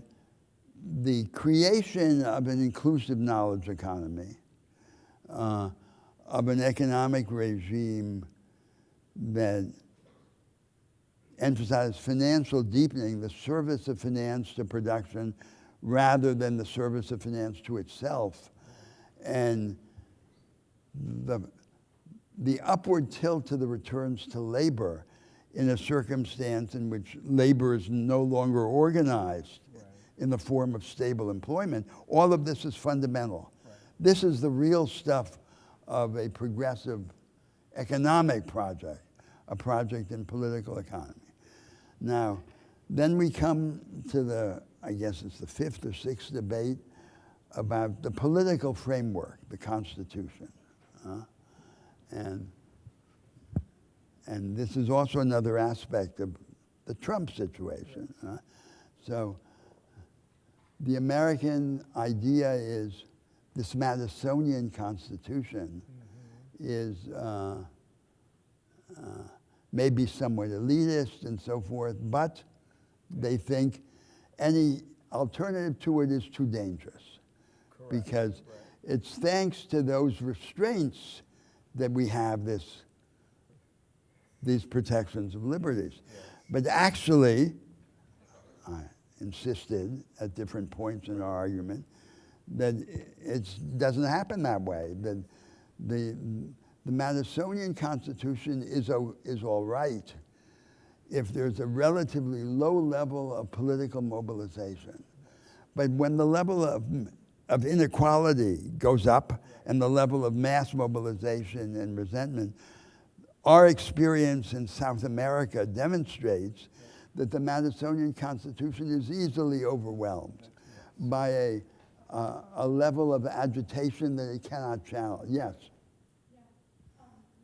the creation of an inclusive knowledge economy, of an economic regime that emphasizes financial deepening, the service of finance to production rather than the service of finance to itself, and the upward tilt to the returns to labor in a circumstance in which labor is no longer organized in the form of stable employment, all of this is fundamental. This is the real stuff of a progressive economic project, a project in political economy. Now, then we come to I guess it's the fifth or sixth debate about the political framework, the Constitution. And this is also another aspect of the Trump situation. So the American idea is this Madisonian Constitution is maybe somewhat elitist and so forth, but they think any alternative to it is too dangerous. Correct. Because it's thanks to those restraints that we have these protections of liberties. Yes. But actually, I insisted at different points in our argument that it doesn't happen that way. That the Madisonian Constitution is all right if there's a relatively low level of political mobilization. But when the level of inequality goes up and the level of mass mobilization and resentment, our experience in South America demonstrates that the Madisonian Constitution is easily overwhelmed by a level of agitation that it cannot channel. Yes. Yeah.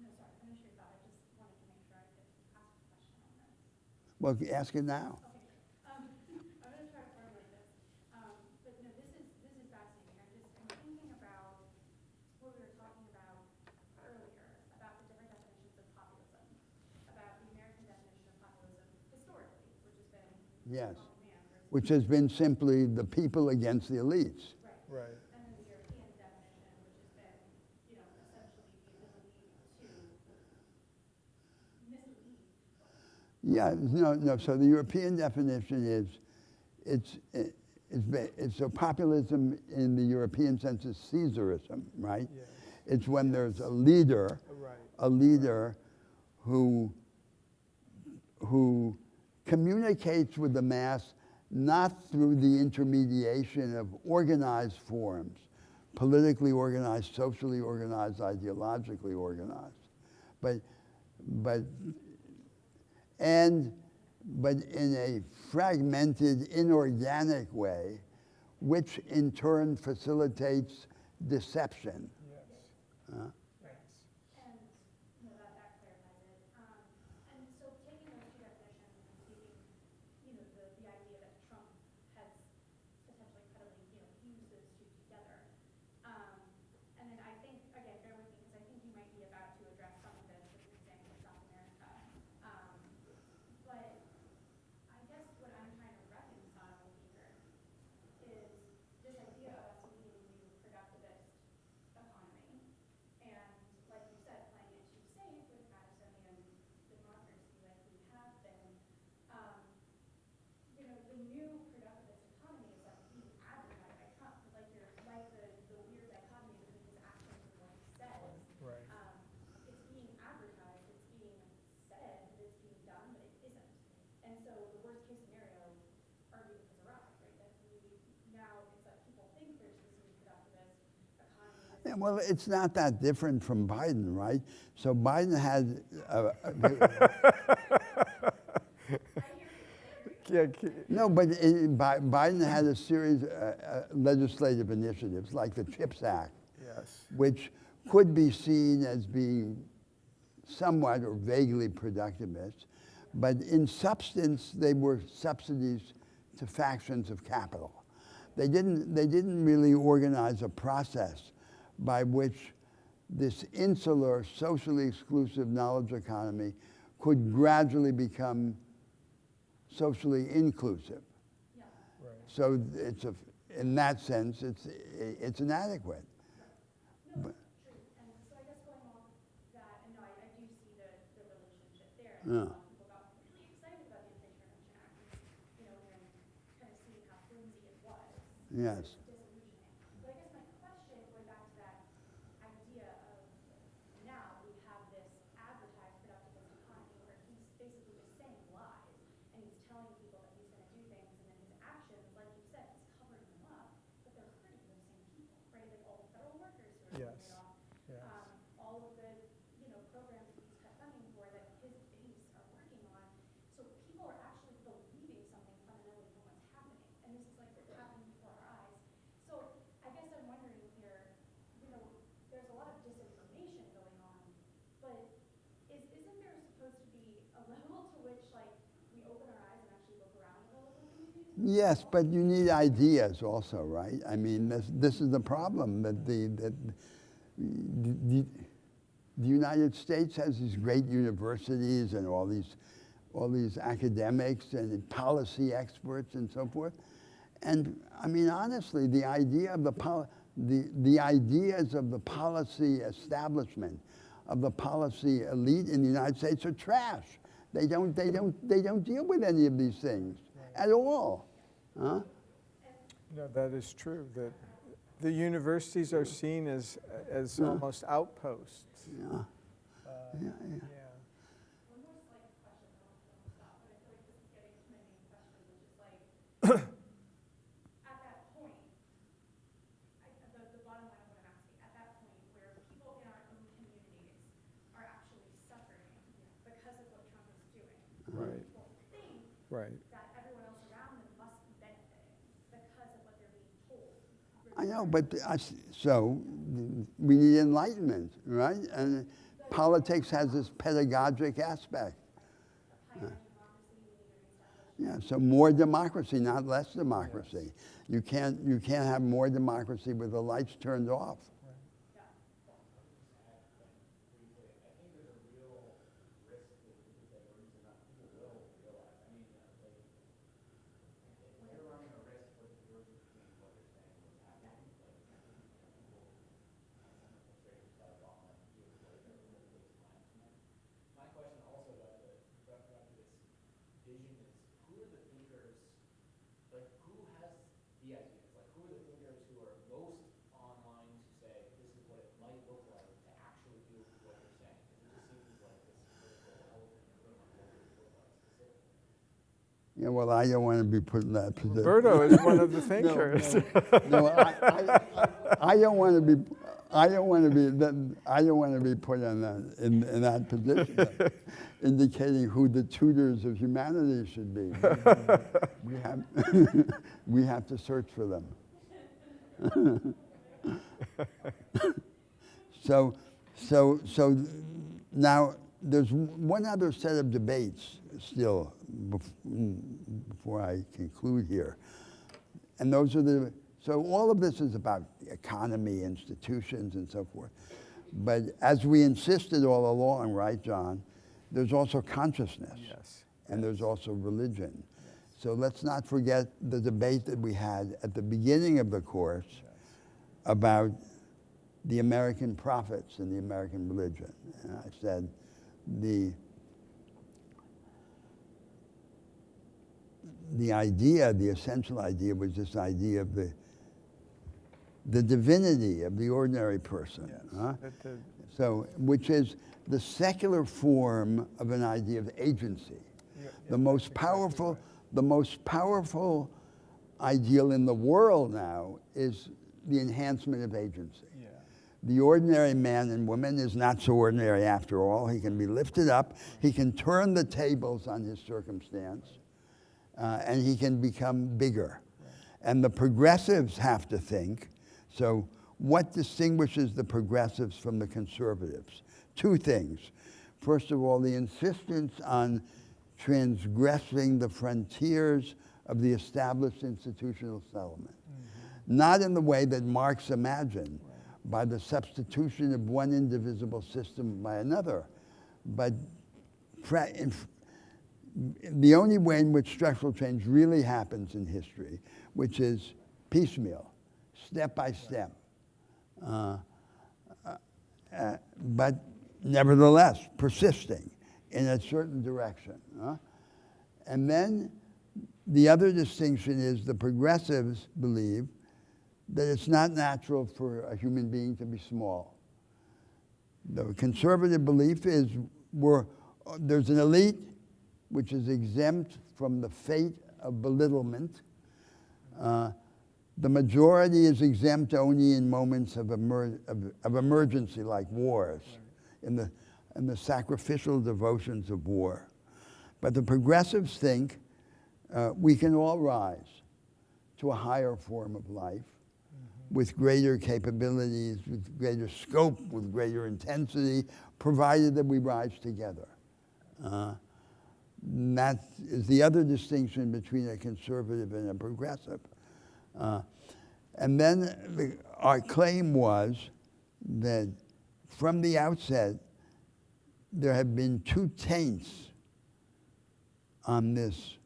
No, sorry, finish your thought. I just wanted to make sure I could ask a question on this. Well, ask it now. Okay, great. I'm going to try to formulate this. But no, this is fascinating. I'm thinking about what we were talking about earlier, about the different definitions of populism, about the American definition of populism historically, which has been Yes. common man versus Which has been simply the people against the elites. right. Right. And then the European definition, which has been, essentially the ability to mislead. Yeah, no. So the European definition is, so populism in the European sense is Caesarism, right? Yes. It's when there's a leader, Right. who communicates with the mass not through the intermediation of organized forms, politically organized, socially organized, ideologically organized, but in a fragmented, inorganic way, which in turn facilitates deception. Yes. Uh, Yes. And that clarifies it. And so taking those two definitions and taking, the idea that Trump has potentially credibly, fused those two together. And then I think, again, bear with me, because I think you might be about to address some of this with an example of South America. But I guess what I'm trying to reconcile here is this idea of us needing a new productivist economy. And like you said, playing it too safe with Madisonian democracy like we have been. The new productivist economy is like being advertised by Trump. Like the weird dichotomy between his actions and what he says. Right. It's being advertised, it's being said that it's being done, but it isn't. And so the worst case scenario argument has arrived, right? That now it's like people think there's this new productivist economy. yeah, well, it's not that different from Biden, right? So Biden had, Yeah, no, but Biden had a series of legislative initiatives like the CHIPS Act, yes. which could be seen as being somewhat or vaguely productivist, but in substance they were subsidies to factions of capital. They didn't really organize a process by which this insular, socially exclusive knowledge economy could gradually become socially inclusive. Yeah. Right. So in that sense, it's inadequate. No, But- true. And so I guess going off that, and no, I do see the relationship there. Yeah. People got really excited about the Inflation Reduction Act, and kind of seeing how flimsy it was. Yes. Disillusioning. But I guess my question, going back to that idea of now we have this advertised productivist economy where he's basically just saying lies, and he's telling people that he's going to do things, and then his actions, like you said, he's covering them up, but they're hurting those same people, right? Like all the federal workers who are being Yes. laid off, Yes. all of the programs that he's cut funding for that his base are working on. So people are actually believing something fundamentally from what's happening, and this is like happening before our eyes. So I guess I'm wondering here, there's a lot of disinformation going on, but isn't there supposed to be a level to which like we open our eyes and actually look around at the local communities? Yes, but you need ideas also, right? I mean, this is the problem that the United States has these great universities and all these academics and policy experts and so forth. And I mean, honestly, the idea of the ideas of the policy establishment, of the policy elite in the United States are trash. They don't deal with any of these things at all. Huh? No, that is true. That the universities are seen as almost outposts. Yeah. Yeah. One more slight question, and I'll stop, but I feel like this is getting to my main question, which is like, at that point, the bottom line of what I'm asking, at that point where people in our own communities are actually suffering because of what Trump is doing, Right. people think Right. that everyone else around them must be benefiting because of what they're being told. I know, but so we need enlightenment, right? And politics has this pedagogic aspect. Higher democracy, we need to reestablish. Yeah, so more democracy, not less democracy. You can't have more democracy with the lights turned off. My question also about this vision is, who are the thinkers, like who has the ideas? Like who are the thinkers who are most online to say, this is what it might look like to actually do what you're saying? Because it just seems like this political elephant in the room on what it would look like specifically. Yeah, well, I don't want to be put in that position. Roberto is one of the thinkers. No, I don't want to be. I don't want to be put in that position, indicating who the tutors of humanity should be. We have to search for them. So now there's one other set of debates still before I conclude here, and those are so all of this is about the economy, institutions, and so forth. But as we insisted all along, right, John, there's also consciousness. Yes. And there's also religion. So let's not forget the debate that we had at the beginning of the course about the American prophets and the American religion. And I said the idea, the essential idea was this idea of the divinity of the ordinary person. Yes. Huh? The- So, which is the secular form of an idea of agency. The most powerful ideal in the world now is the enhancement of agency. Yeah. The ordinary man and woman is not so ordinary after all. He can be lifted up. He can turn the tables on his circumstance, and he can become bigger. And the progressives have to think. So what distinguishes the progressives from the conservatives? Two things. First of all, the insistence on transgressing the frontiers of the established institutional settlement. Not in the way that Marx imagined, by the substitution of one indivisible system by another, but the only way in which structural change really happens in history, which is piecemeal, step by step. But nevertheless, persisting in a certain direction. And then the other distinction is the progressives believe that it's not natural for a human being to be small. The conservative belief is there's an elite which is exempt from the fate of belittlement. The majority is exempt only in moments of emergency, like wars, in the sacrificial devotions of war. But the progressives think we can all rise to a higher form of life with greater capabilities, with greater scope, with greater intensity, provided that we rise together. And that is the other distinction between a conservative and a progressive. And then our claim was that from the outset, there have been two taints on this,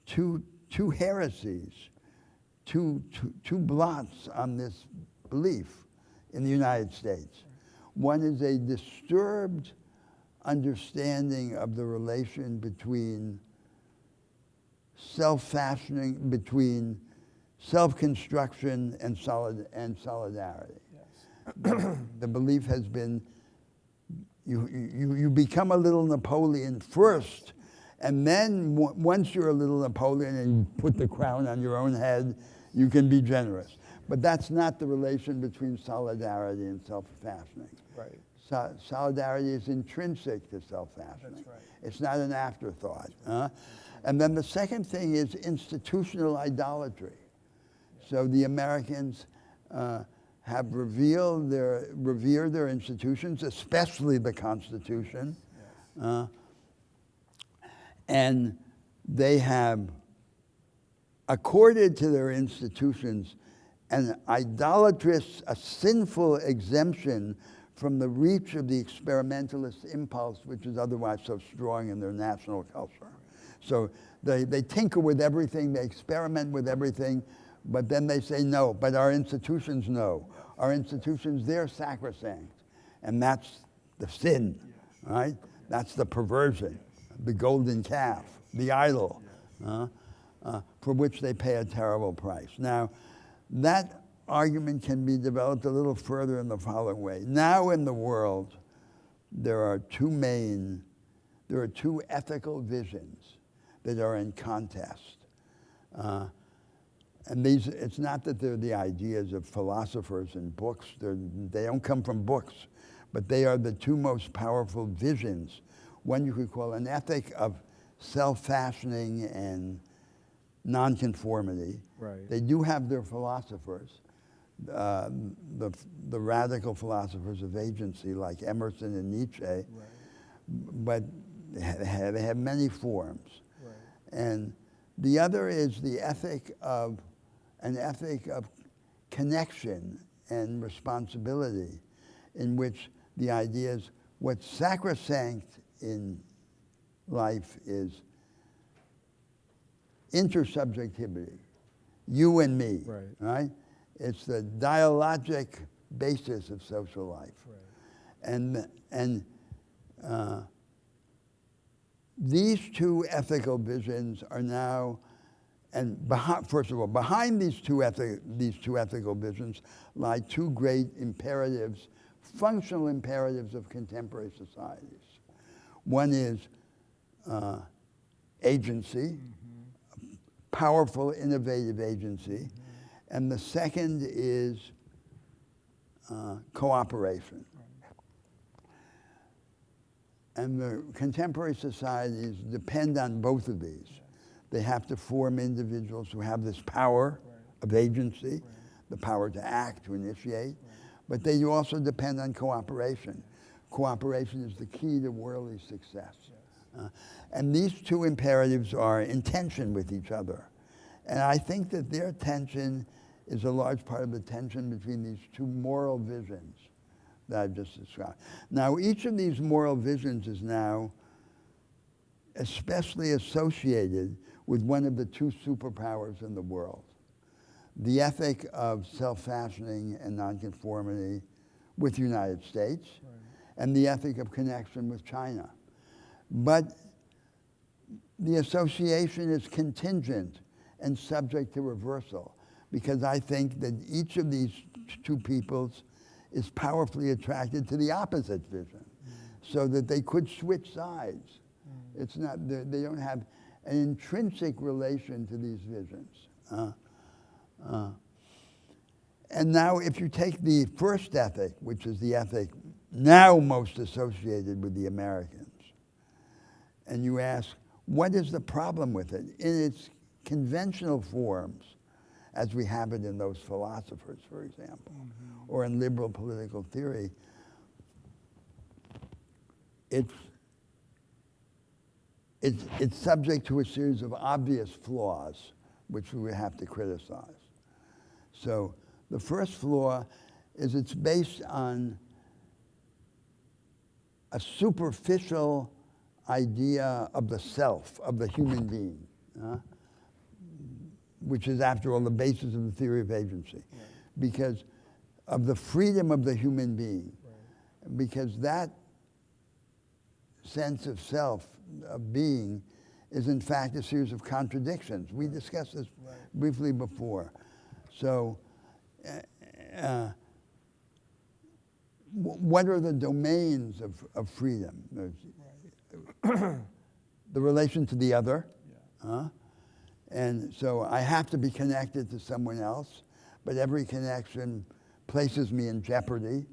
two heresies, two blots on this belief in the United States. One is a disturbed understanding of the relation between self-fashioning, between self-construction and solidarity. Yes. The belief has been you become a little Napoleon first, and then once you're a little Napoleon and you put the crown on your own head, you can be generous. But that's not the relation between solidarity and self-fashioning. Right. Solidarity is intrinsic to self-fashioning. That's right. It's not an afterthought. And then the second thing is institutional idolatry. So the Americans have revered their institutions, especially the Constitution, and they have accorded to their institutions an idolatrous, a sinful exemption from the reach of the experimentalist impulse, which is otherwise so strong in their national culture. So they tinker with everything, they experiment with everything, but then they say no, but our institutions know. Our institutions, they're sacrosanct. And that's the sin, right? That's the perversion, the golden calf, the idol, for which they pay a terrible price. Now, that argument can be developed a little further in the following way. Now in the world, there are two ethical visions that are in contest. And these, it's not that they're the ideas of philosophers and books. They don't come from books, but they are the two most powerful visions. One you could call an ethic of self-fashioning and nonconformity. Right. They do have their philosophers, the radical philosophers of agency like Emerson and Nietzsche, right. But they have many forms. Right. And the other is the ethic of connection and responsibility, in which the idea is what's sacrosanct in life is intersubjectivity, you and me, right? It's the dialogic basis of social life. Right. And these two ethical visions are now, first of all, behind these two ethical visions lie two great imperatives, functional imperatives of contemporary societies. One is agency, powerful, innovative agency, and the second is cooperation. And the contemporary societies depend on both of these. They have to form individuals who have this power of agency, the power to act, to initiate, but they also depend on cooperation. Cooperation is the key to worldly success. And these two imperatives are in tension with each other. And I think that their tension is a large part of the tension between these two moral visions that I've just described. Now, each of these moral visions is now especially associated with one of the two superpowers in the world. The ethic of self-fashioning and nonconformity with the United States, and the ethic of connection with China. But the association is contingent and subject to reversal, because I think that each of these two peoples is powerfully attracted to the opposite vision, so that they could switch sides. It's not, they don't have an intrinsic relation to these visions. And now if you take the first ethic, which is the ethic now most associated with the Americans, and you ask, what is the problem with it? In its conventional forms, as we have it in those philosophers, for example, or in liberal political theory, it's subject to a series of obvious flaws, which we would have to criticize. So the first flaw is it's based on a superficial idea of the self, of the human being, which is, after all, the basis of the theory of agency, because of the freedom of the human being, because that sense of self, of being, is in fact a series of contradictions. We discussed this briefly before. So what are the domains of freedom? The relation to the other. And so I have to be connected to someone else, but every connection places me in jeopardy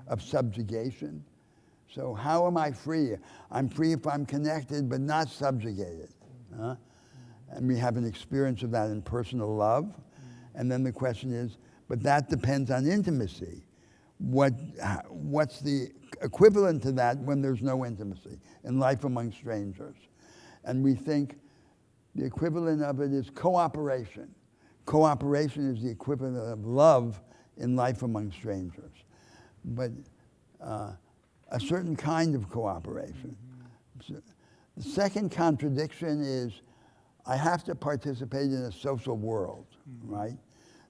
of subjugation. So how am I free? I'm free if I'm connected but not subjugated. And we have an experience of that in personal love. And then the question is, but that depends on intimacy. What's the equivalent to that when there's no intimacy in life among strangers? And we think the equivalent of it is cooperation. Cooperation is the equivalent of love in life among strangers. But a certain kind of cooperation. So the second contradiction is I have to participate in a social world, right?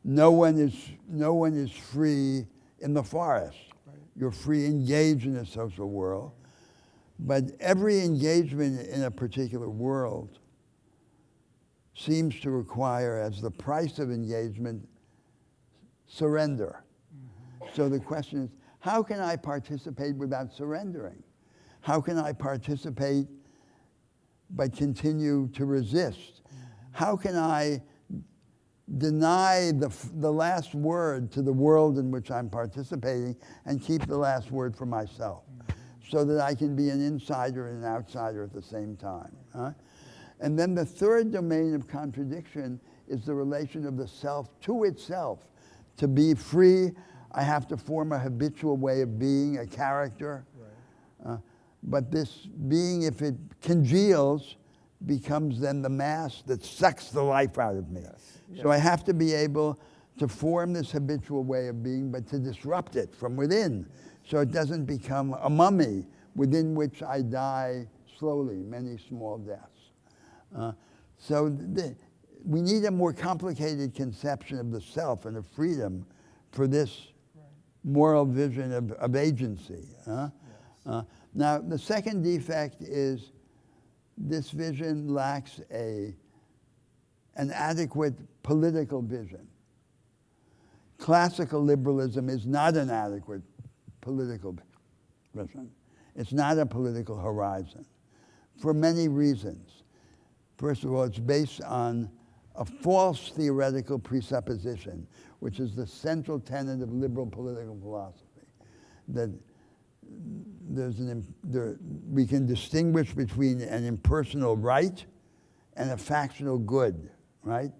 No one is free in the forest. Right. You're free engaged in a social world. But every engagement in a particular world seems to require, as the price of engagement, surrender. So the question is, how can I participate without surrendering? How can I participate but continue to resist? How can I deny the last word to the world in which I'm participating and keep the last word for myself so that I can be an insider and an outsider at the same time? Huh? And then the third domain of contradiction is the relation of the self to itself. To be free, I have to form a habitual way of being, a character. Right. But this being, if it congeals, becomes then the mass that sucks the life out of me. Yes. So I have to be able to form this habitual way of being, but to disrupt it from within, so it doesn't become a mummy within which I die slowly, many small deaths. We need a more complicated conception of the self and of freedom for this moral vision of agency. Now, the second defect is this vision lacks an adequate political vision. Classical liberalism is not an adequate political vision. It's not a political horizon for many reasons. First of all, it's based on a false theoretical presupposition, which is the central tenet of liberal political philosophy, that we can distinguish between an impersonal right and a factional good, right?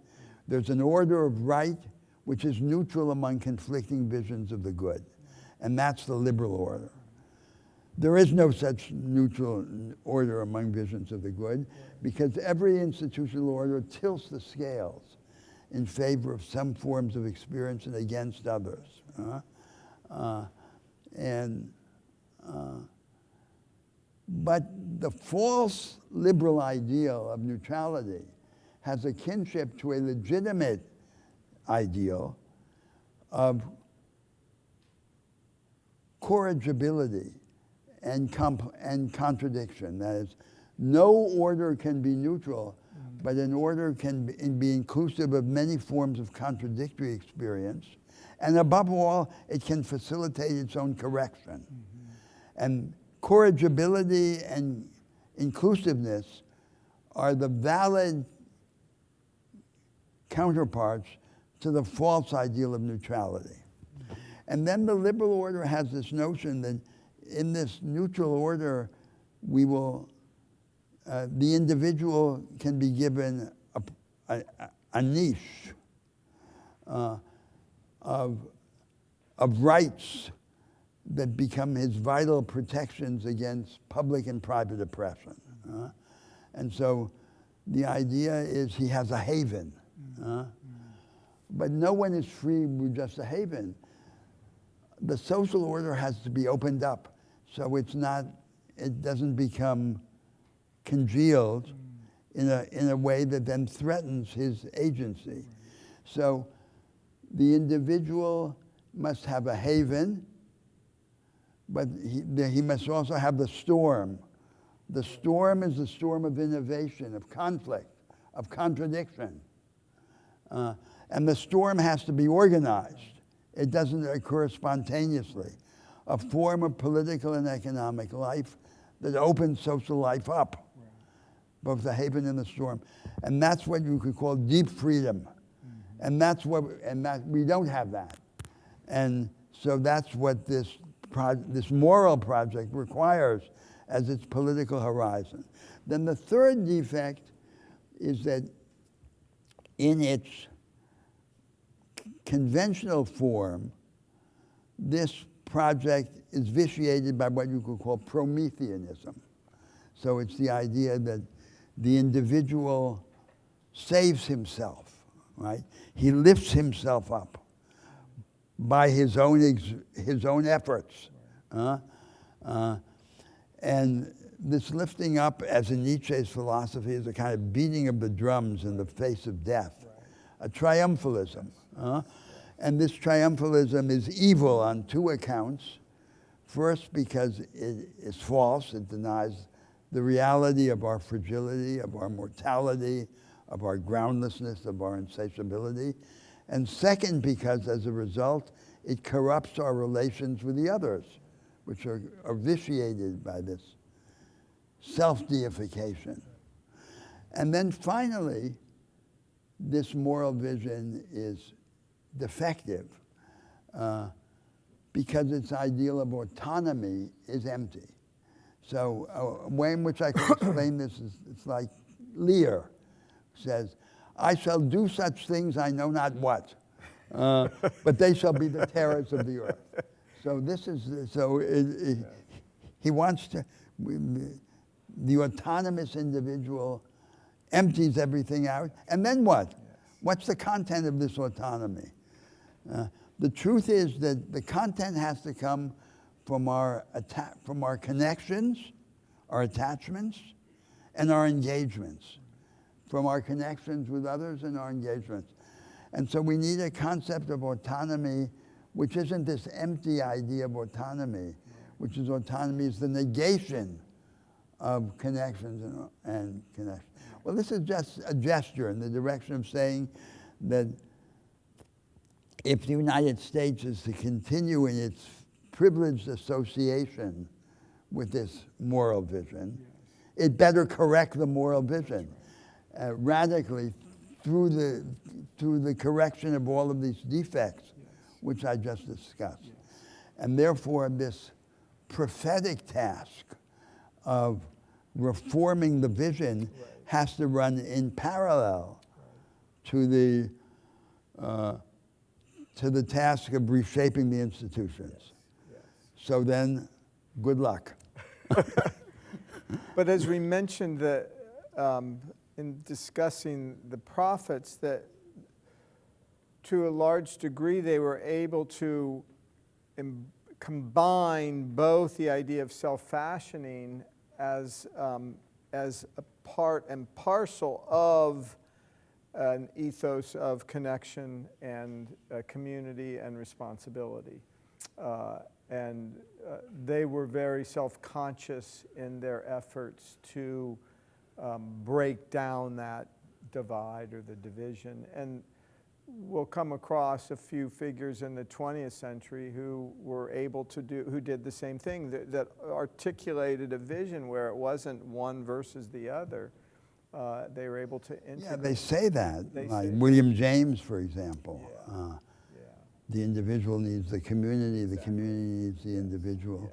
There's an order of right which is neutral among conflicting visions of the good, and that's the liberal order. There is no such neutral order among visions of the good, because every institutional order tilts the scales in favor of some forms of experience and against others. But the false liberal ideal of neutrality has a kinship to a legitimate ideal of corrigibility and contradiction. That is, no order can be neutral, but an order can be inclusive of many forms of contradictory experience. And above all, it can facilitate its own correction. And corrigibility and inclusiveness are the valid counterparts to the false ideal of neutrality. And then the liberal order has this notion that in this neutral order, we will, the individual can be given a niche of rights that become his vital protections against public and private oppression. And so the idea is he has a haven. But no one is free with just a haven. The social order has to be opened up, so it doesn't become congealed in a way that then threatens his agency. So the individual must have a haven, but he must also have the storm. The storm is the storm of innovation, of conflict, of contradiction. And the storm has to be organized. It doesn't occur spontaneously. A form of political and economic life that opens social life up, both the haven and the storm. And that's what you could call deep freedom. And we don't have that. And so that's what this moral project requires as its political horizon. Then the third defect is that in its conventional form, this project is vitiated by what you could call Prometheanism. So it's the idea that the individual saves himself, right? He lifts himself up by his own efforts. And this lifting up, as in Nietzsche's philosophy, is a kind of beating of the drums in the face of death, a triumphalism. And this triumphalism is evil on two accounts. First, because it is false. It denies the reality of our fragility, of our mortality, of our groundlessness, of our insatiability. And second, because as a result, it corrupts our relations with the others, which are vitiated by this self-deification. And then finally, this moral vision is defective because its ideal of autonomy is empty. So a way in which I can explain this is, it's like Lear says, I shall do such things I know not what, but they shall be the terrors of the earth. So this is, he wants to, the autonomous individual empties everything out, and then what? What's the content of this autonomy? The truth is that the content has to come from our connections, our attachments, and our engagements. From our connections with others and our engagements. And so we need a concept of autonomy which isn't this empty idea of autonomy, which is autonomy is the negation of connections and connections. Well, this is just a gesture in the direction of saying that if the United States is to continue in its privileged association with this moral vision, it better correct the moral vision radically through the correction of all of these defects, which I just discussed. And therefore, this prophetic task of reforming the vision has to run in parallel to the task of reshaping the institutions. So then, good luck. But as we mentioned that in discussing the prophets, that to a large degree they were able to combine both the idea of self-fashioning as a part and parcel of an ethos of connection and community and responsibility. They were very self-conscious in their efforts to break down that divide or the division. And we'll come across a few figures in the 20th century who were able to who did the same thing, that articulated a vision where it wasn't one versus the other. They were able to integrate. Yeah, they say that. Like William James, for example. The individual needs the community, the community needs the individual.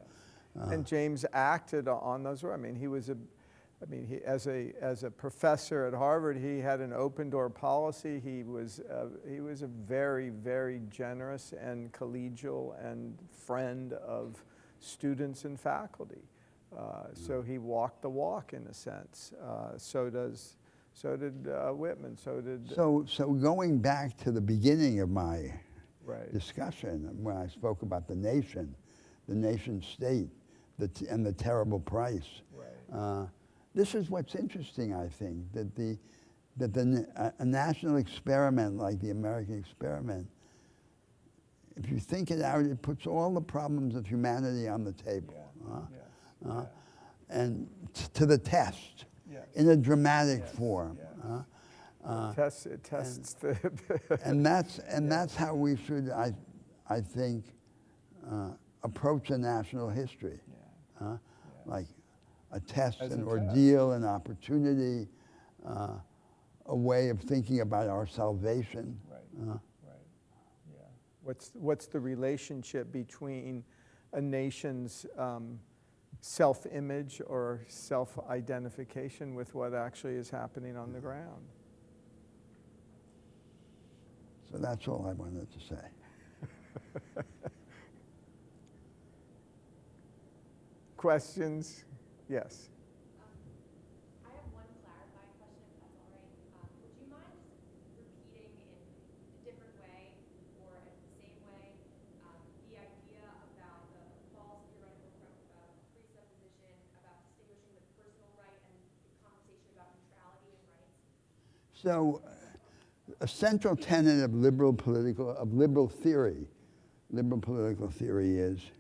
And James acted on those. I mean, as a professor at Harvard, he had an open door policy. He was a very, very generous and collegial and friend of students and faculty. So he walked the walk in a sense. So did Whitman. So going back to the beginning of my discussion, when I spoke about the nation state, and the terrible price. This is what's interesting, I think, that a national experiment like the American experiment, if you think it out, it puts all the problems of humanity on the table, and to the test in a dramatic form. It tests and that's how we should, I think, approach a national history, like a test, an ordeal, an opportunity, a way of thinking about our salvation. What's the relationship between a nation's self-image or self-identification with what actually is happening on the ground? So that's all I wanted to say. Questions? Yes. I have one clarifying question, if that's all right. Would you mind just repeating in a different way or in the same way the idea about the false theoretical presupposition about distinguishing the personal right and the conversation about neutrality and rights? So, a central tenet of liberal political theory is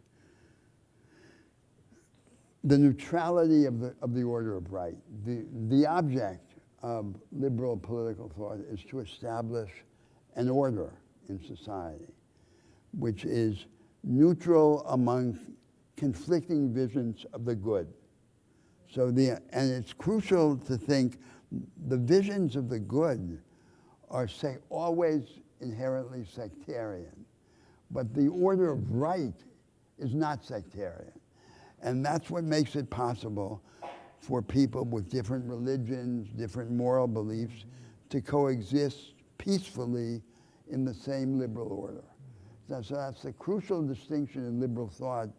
the neutrality of the order of right. The object of liberal political thought is to establish an order in society which is neutral among conflicting visions of the good. So and it's crucial to think the visions of the good are always inherently sectarian, but the order of right is not sectarian. And that's what makes it possible for people with different religions, different moral beliefs, to coexist peacefully in the same liberal order. So that's the crucial distinction in liberal thought,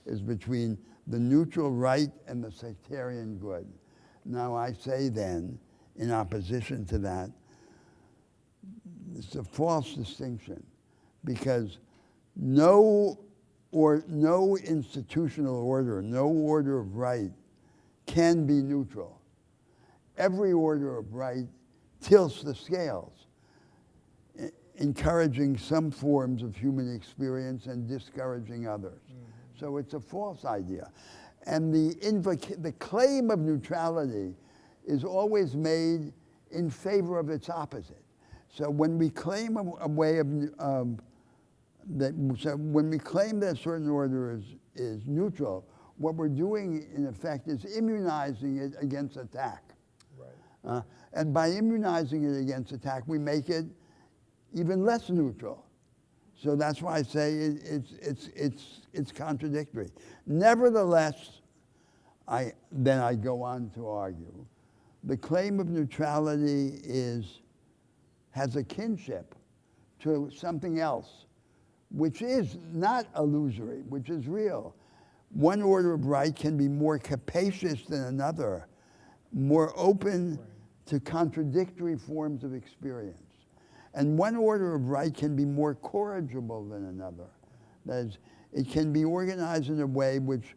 is between the neutral right and the sectarian good. Now I say then, in opposition to that, it's a false distinction, because no institutional order, no order of right can be neutral. Every order of right tilts the scales, encouraging some forms of human experience and discouraging others. Mm-hmm. So it's a false idea. And the claim of neutrality is always made in favor of its opposite. So when we claim when we claim that a certain order is neutral, what we're doing in effect is immunizing it against attack. Right. And by immunizing it against attack, we make it even less neutral. So that's why I say it's contradictory. Nevertheless, I go on to argue, the claim of neutrality has a kinship to something else, which is not illusory, which is real. One order of right can be more capacious than another, more open to contradictory forms of experience. And one order of right can be more corrigible than another. That is, it can be organized in a way which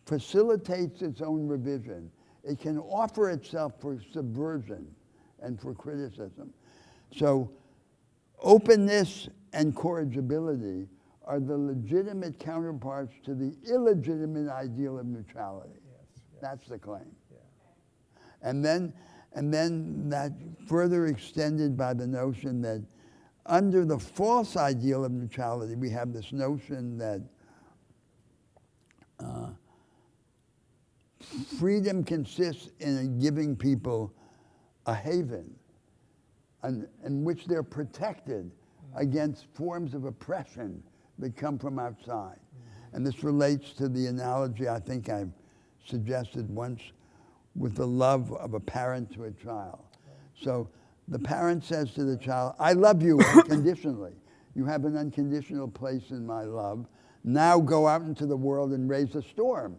facilitates its own revision. It can offer itself for subversion and for criticism. So openness and corrigibility are the legitimate counterparts to the illegitimate ideal of neutrality. Yes. That's the claim. Yeah. And then that further extended by the notion that under the false ideal of neutrality, we have this notion that freedom consists in giving people a haven in which they're protected against forms of oppression that come from outside. And this relates to the analogy I think I've suggested once with the love of a parent to a child. So the parent says to the child, I love you unconditionally. You have an unconditional place in my love. Now go out into the world and raise a storm.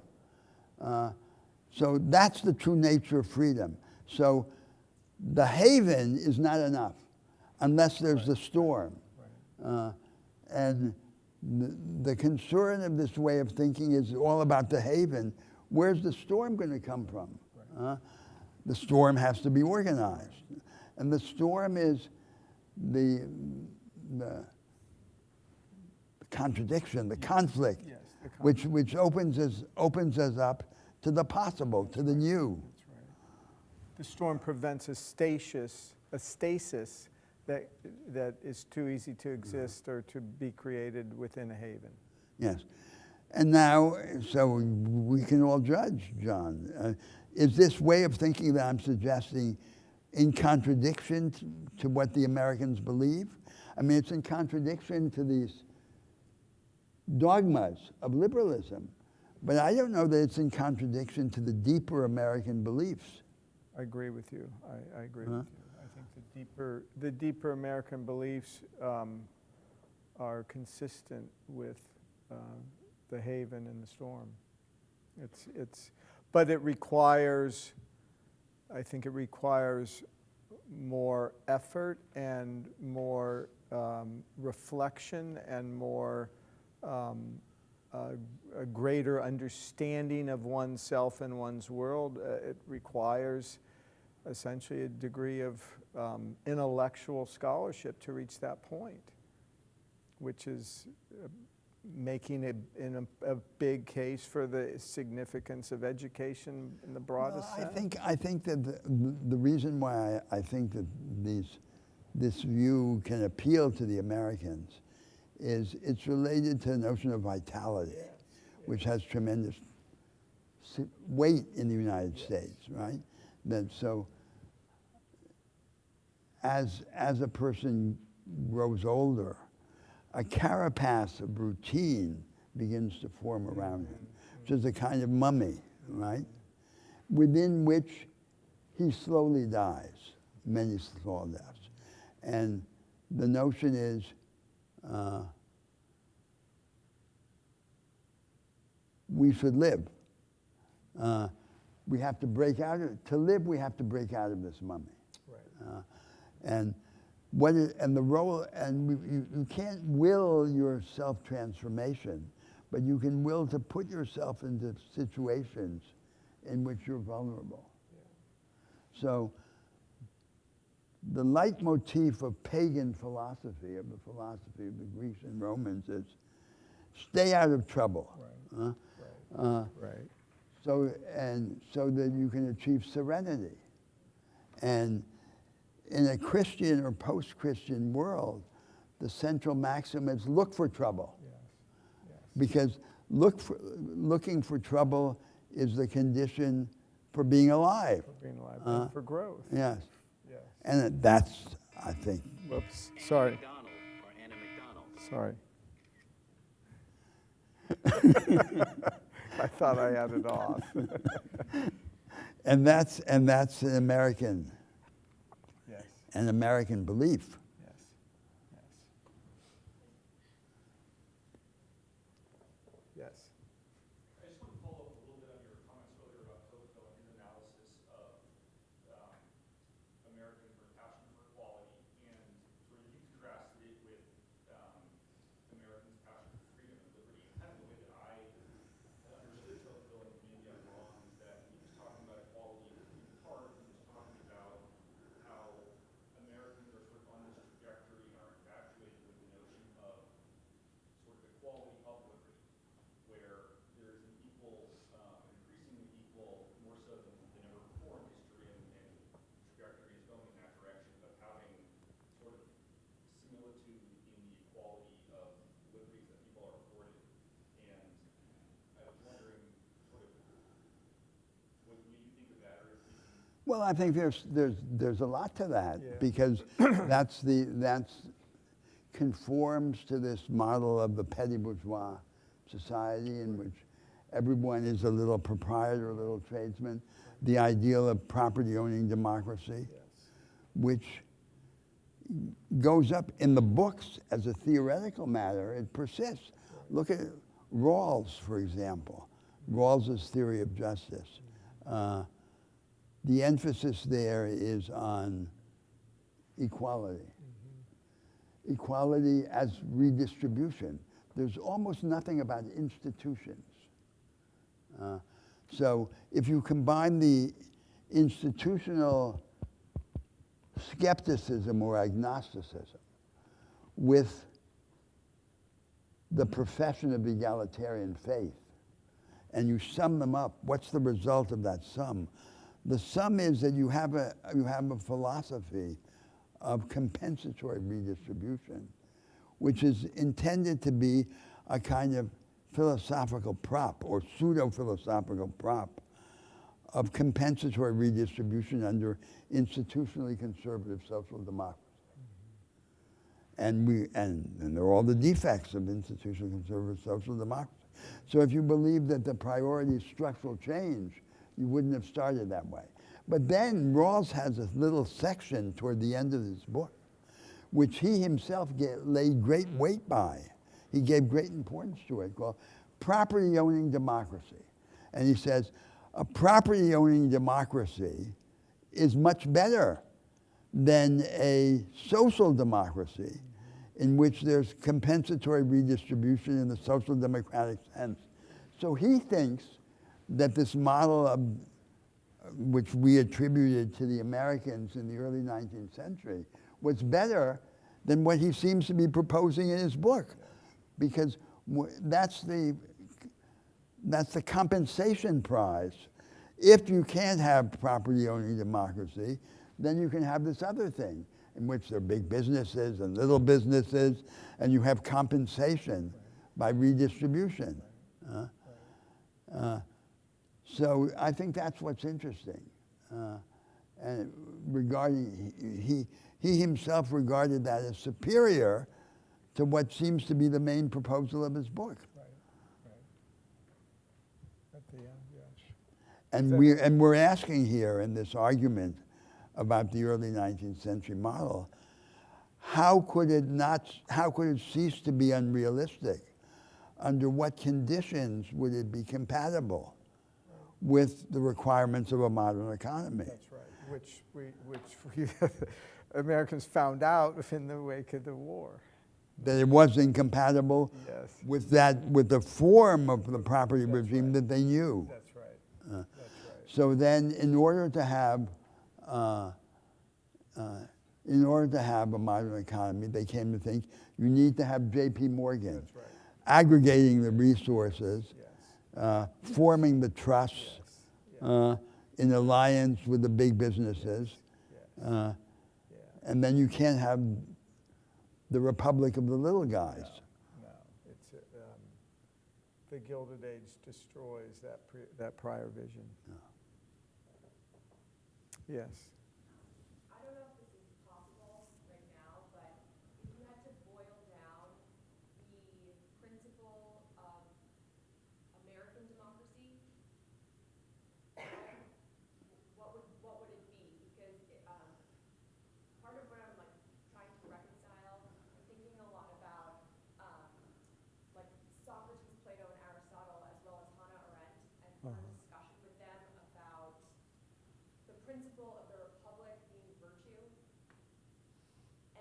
So that's the true nature of freedom. So the haven is not enough unless there's the storm. And the concern of this way of thinking is all about the haven. Where's the storm going to come from? The storm has to be organized. And the storm is the contradiction, the conflict, yes, which opens us up to the possible, to the new. That's right. The storm prevents a stasis that is too easy to exist or to be created within a haven. Yes. And now, so we can all judge, John. Is this way of thinking that I'm suggesting in contradiction to what the Americans believe? I mean, it's in contradiction to these dogmas of liberalism, but I don't know that it's in contradiction to the deeper American beliefs. I agree with you. I agree with you. I think the the deeper American beliefs are consistent with the haven and the storm. But it requires, I think it requires more effort and more reflection and more a greater understanding of oneself and one's world. It requires essentially a degree of intellectual scholarship to reach that point, which is making a big case for the significance of education in the broadest sense. I think that the reason why I think that this view can appeal to the Americans is it's related to the notion of vitality, which has tremendous weight in the United States, right? That so as a person grows older, a carapace of routine begins to form around him, which is a kind of mummy, right? Within which he slowly dies, many slow deaths. And the notion is we should live. We have to break out of it. To live, we have to break out of this mummy. Right. And the role, and you can't will your self-transformation, but you can will to put yourself into situations in which you're vulnerable. Yeah. So the leitmotif of pagan philosophy, of the philosophy of the Greeks and Romans, is stay out of trouble. Right. Right. So that you can achieve serenity. And in a Christian or post-Christian world, the central maxim is look for trouble. Yes. Because looking for trouble is the condition for being alive. For being alive and for growth. Yes. Yes. And that's, I think. Whoops. Sorry. McDonald or Anna McDonald. Sorry. I thought I had it off. And that's an American. Yes. An American belief. Yes. Yes. I just want to follow up a little bit on your comments earlier about Tocqueville and his analysis of American sort of passion for equality, and sort of you contrasted it with Americans' passion for freedom and liberty. And kind of the way that I understood Tocqueville, and maybe I'm wrong, is that he was talking about equality in part, and he was talking about how Americans are sort of on this trajectory and are infatuated with the notion of sort of equality of liberty, where there's an equal, increasingly equal, more so than ever before in history, and trajectory is going in that direction of having sort of similitude in the equality of liberties that people are afforded. And I was wondering sort of what you think of that, or if you can. Well, I think there's a lot to that, Yeah. because that's conforms to this model of the petty bourgeois society in which everyone is a little proprietor, a little tradesman, the ideal of property-owning democracy, which goes up in the books as a theoretical matter. It persists. Look at Rawls, for example. Rawls's theory of justice. The emphasis there is on equality. Equality as redistribution. There's almost nothing about institutions. So if you combine the institutional skepticism or agnosticism with the profession of egalitarian faith, and you sum them up, what's the result of that sum? The sum is that you have a philosophy of compensatory redistribution, which is intended to be a kind of philosophical prop or pseudo-philosophical prop of compensatory redistribution under institutionally conservative social democracy. And there are all the defects of institutionally conservative social democracy. So if you believe that the priority is structural change, you wouldn't have started that way. But then Rawls has a little section toward the end of his book, which he himself laid great weight by. He gave great importance to it, called property owning democracy. And he says, a property owning democracy is much better than a social democracy in which there's compensatory redistribution in the social democratic sense. So he thinks that this model of which we attributed to the Americans in the early 19th century was better than what he seems to be proposing in his book, because that's the compensation prize. If you can't have property owning democracy, then you can have this other thing in which there are big businesses and little businesses, and you have compensation by redistribution. So I think that's what's interesting. And regarding, he himself regarded that as superior to what seems to be the main proposal of his book. Right. At the end, yes. And we're asking here in this argument about the early 19th century model, how could it cease to be unrealistic? Under what conditions would it be compatible with the requirements of a modern economy? That's right, which Americans found out in the wake of the war. That it was incompatible Yes. with the form of the property That's regime right. that they knew. That's right. That's right. So then, in order to have a modern economy, they came to think you need to have J.P. Morgan That's right. aggregating the resources, Yes. forming the trusts Yes. in alliance with the big businesses, Yes. Yeah. and then you can't have the republic of the little guys. No, it's the Gilded Age destroys that prior vision. Yes. I don't know if this is possible right now, but if you had to boil down the principle of American democracy, what would it be? Because part of what I'm like trying to reconcile, I'm thinking a lot about like Socrates, Plato, and Aristotle, as well as Hannah Arendt, and her discussion with them about the principle of the republic being virtue,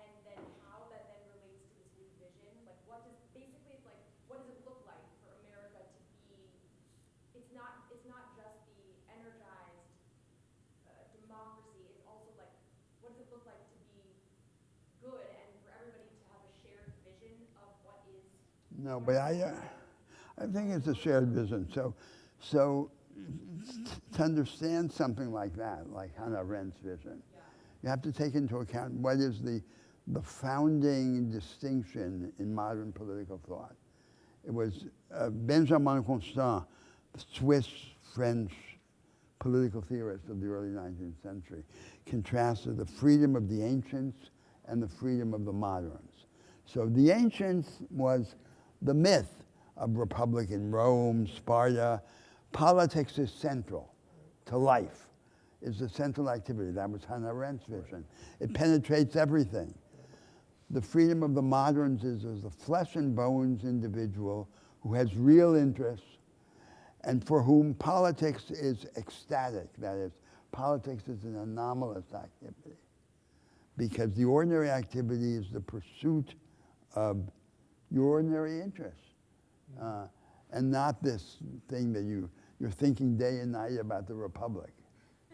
and then how that then relates to this new vision. Like, what does it look like for America to be? It's not just the energized democracy. It's also like, what does it look like to be good and for everybody to have a shared vision of what is? No, but I think it's a shared vision. So to understand something like that, like Hannah Arendt's vision, you have to take into account what is the founding distinction in modern political thought. It was Benjamin Constant, the Swiss-French political theorist of the early 19th century, contrasted the freedom of the ancients and the freedom of the moderns. So the ancients was the myth of republic in Rome, Sparta. Politics is central to life, is the central activity. That was Hannah Arendt's vision. It penetrates everything. The freedom of the moderns is the flesh and bones individual who has real interests and for whom politics is ecstatic. That is, politics is an anomalous activity because the ordinary activity is the pursuit of your ordinary interests and not this thing that you're thinking day and night about the republic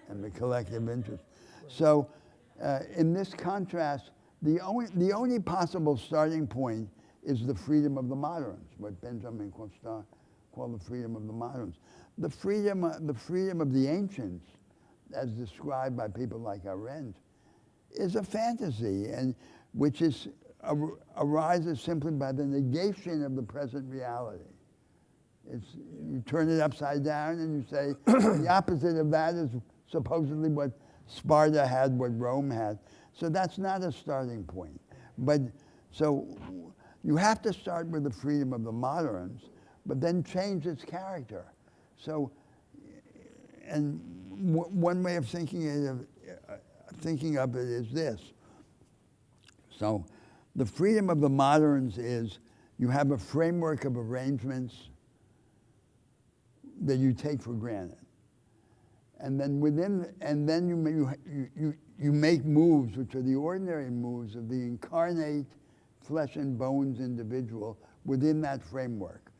and the collective interest. So in this contrast, the only possible starting point is the freedom of the moderns, what Benjamin Constant called the freedom of the moderns. The freedom of the ancients, as described by people like Arendt, is a fantasy, and which arises simply by the negation of the present reality. You turn it upside down and you say the opposite of that is supposedly what Sparta had, what Rome had. So that's not a starting point. But so you have to start with the freedom of the moderns, but then change its character. So, and one way of thinking of it is this. So the freedom of the moderns is you have a framework of arrangements that you take for granted. And then you make moves, which are the ordinary moves of the incarnate flesh and bones individual within that framework.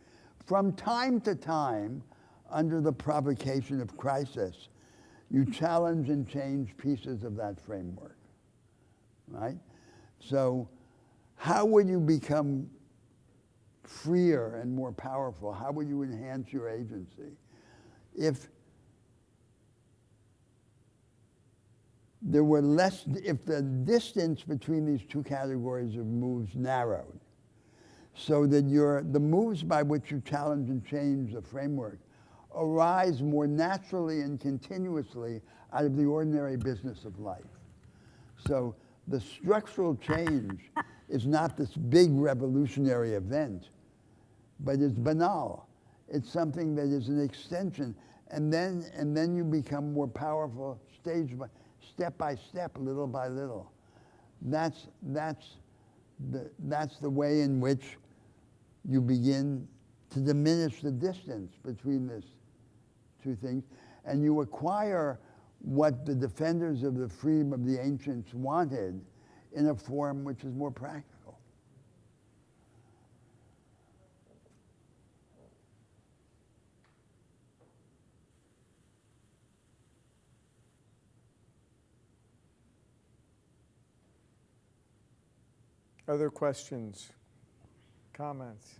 From time to time, under the provocation of crisis, you challenge and change pieces of that framework, right? So how would you become freer and more powerful? How would you enhance your agency? If there were less, if the distance between these two categories of moves narrowed, so that the moves by which you challenge and change the framework arise more naturally and continuously out of the ordinary business of life. So the structural change is not this big revolutionary event, but it's banal. It's something that is an extension, and then you become more powerful step by step, little by little. That's the way in which you begin to diminish the distance between these two things, and you acquire what the defenders of the freedom of the ancients wanted in a form which is more practical. Other questions, comments?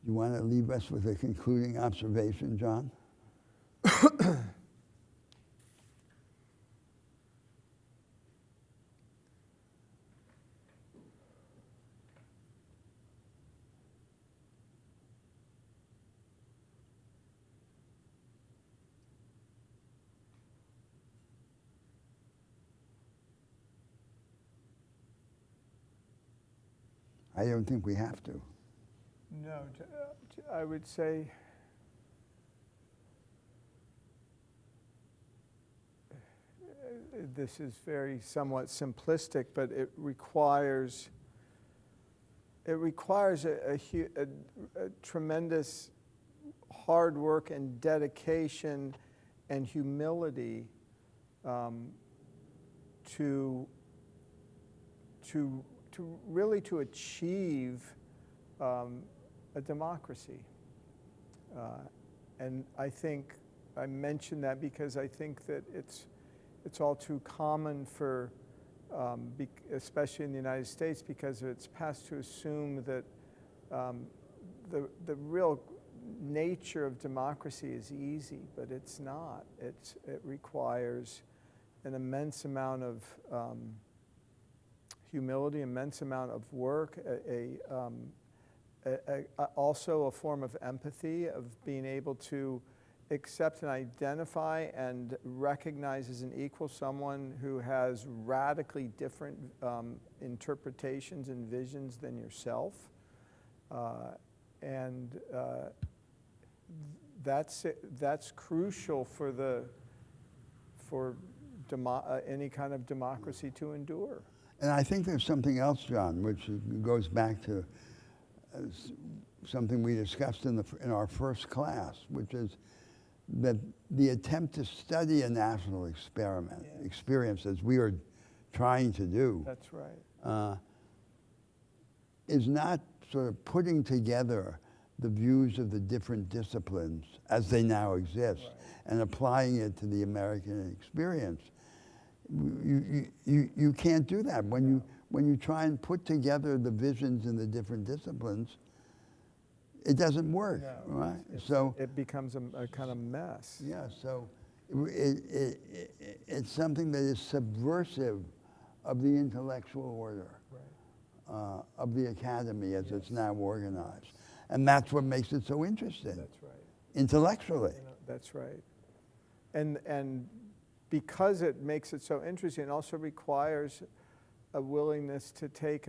You want to leave us with a concluding observation, John? I don't think we have to. No, I would say this is very somewhat simplistic, but it requires a tremendous hard work and dedication and humility to really to achieve a democracy. And I think I mention that because I think that it's all too common for, especially in the United States, because it's passed to assume that the real nature of democracy is easy, but it's not. It requires an immense amount of humility, immense amount of work, also a form of empathy, of being able to accept and identify and recognize as an equal someone who has radically different interpretations and visions than yourself. And that's crucial for any kind of democracy to endure. And I think there's something else, John, which goes back to something we discussed in our first class, which is that the attempt to study a national experience, as we are trying to do, That's right. is not sort of putting together the views of the different disciplines as they now exist and applying it to the American experience. You can't do that. When you try and put together the visions in the different disciplines, it doesn't work, right? So it becomes a kind of mess. yeah, so it's something that is subversive of the intellectual order, of the academy as it's now organized. And that's what makes it so interesting. That's right. Intellectually. That's right. And because it makes it so interesting, it also requires a willingness to take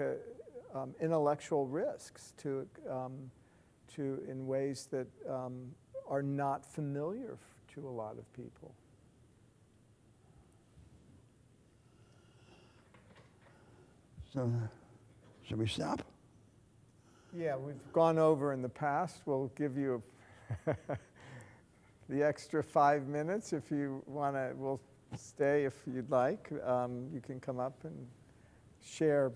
intellectual risks in ways that are not familiar to a lot of people. So, should we stop? Yeah, we've gone over in the past. We'll give you the extra 5 minutes if you want to. We'll stay if you'd like. You can come up and share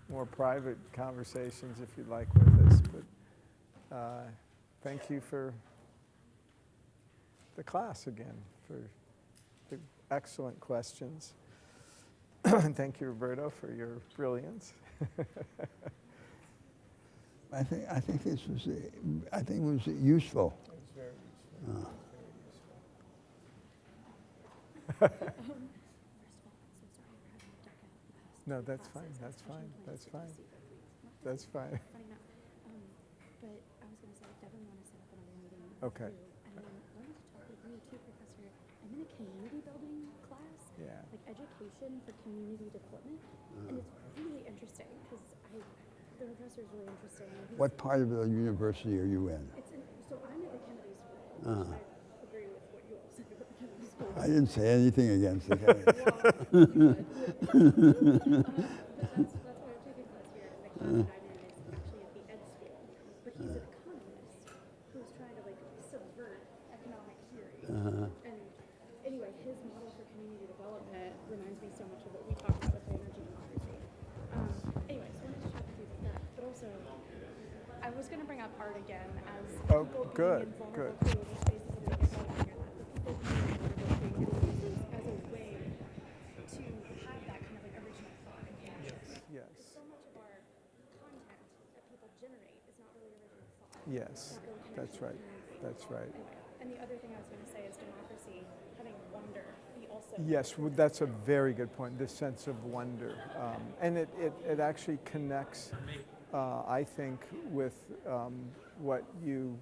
more private conversations if you'd like with us. But thank you for the class again, for the excellent questions. And thank you, Roberto, for your brilliance. I think this was useful. It was very useful. Uh, First of all, I'm so sorry we're having to duck out the past No, two that's classes. fine, that's Session fine, plans that's to fine. receive every week. That's fine. Funny enough. But I was going to say, Devin want to set up another meeting with Okay. you. And then wanted to talk with you too, Professor. I'm in a community building class, Yeah. like education for community development. And it's really interesting because the professor is really interesting. and he's- What part of the university are you in? So I'm at the Kennedy School. Uh. Which I agree with what you all said about the Kennedy School. I didn't say anything against the Kennedy. But that's why I'm taking class here. And the class that I'm in is actually at the Ed School. But he's an economist who's trying to like subvert economic theory. And anyway, his model for community development reminds me so much of what we talked about with energy democracy. Anyways, wanted to chat with you about that. But also, I was going to bring up art again as Oh, people good, being in good. vulnerable creative spaces. And I guess I want to hear that. But people being in vulnerable creative spaces as a way to have that kind of like original thought and connection. Yes. So much of our content that people generate is not really original thought. Yes. That's right. That's right. Anyway, and the other thing I was going to say is democracy, having wonder. We also Yes, well, that's a very good point, this sense of wonder. And it actually connects, I think, with what you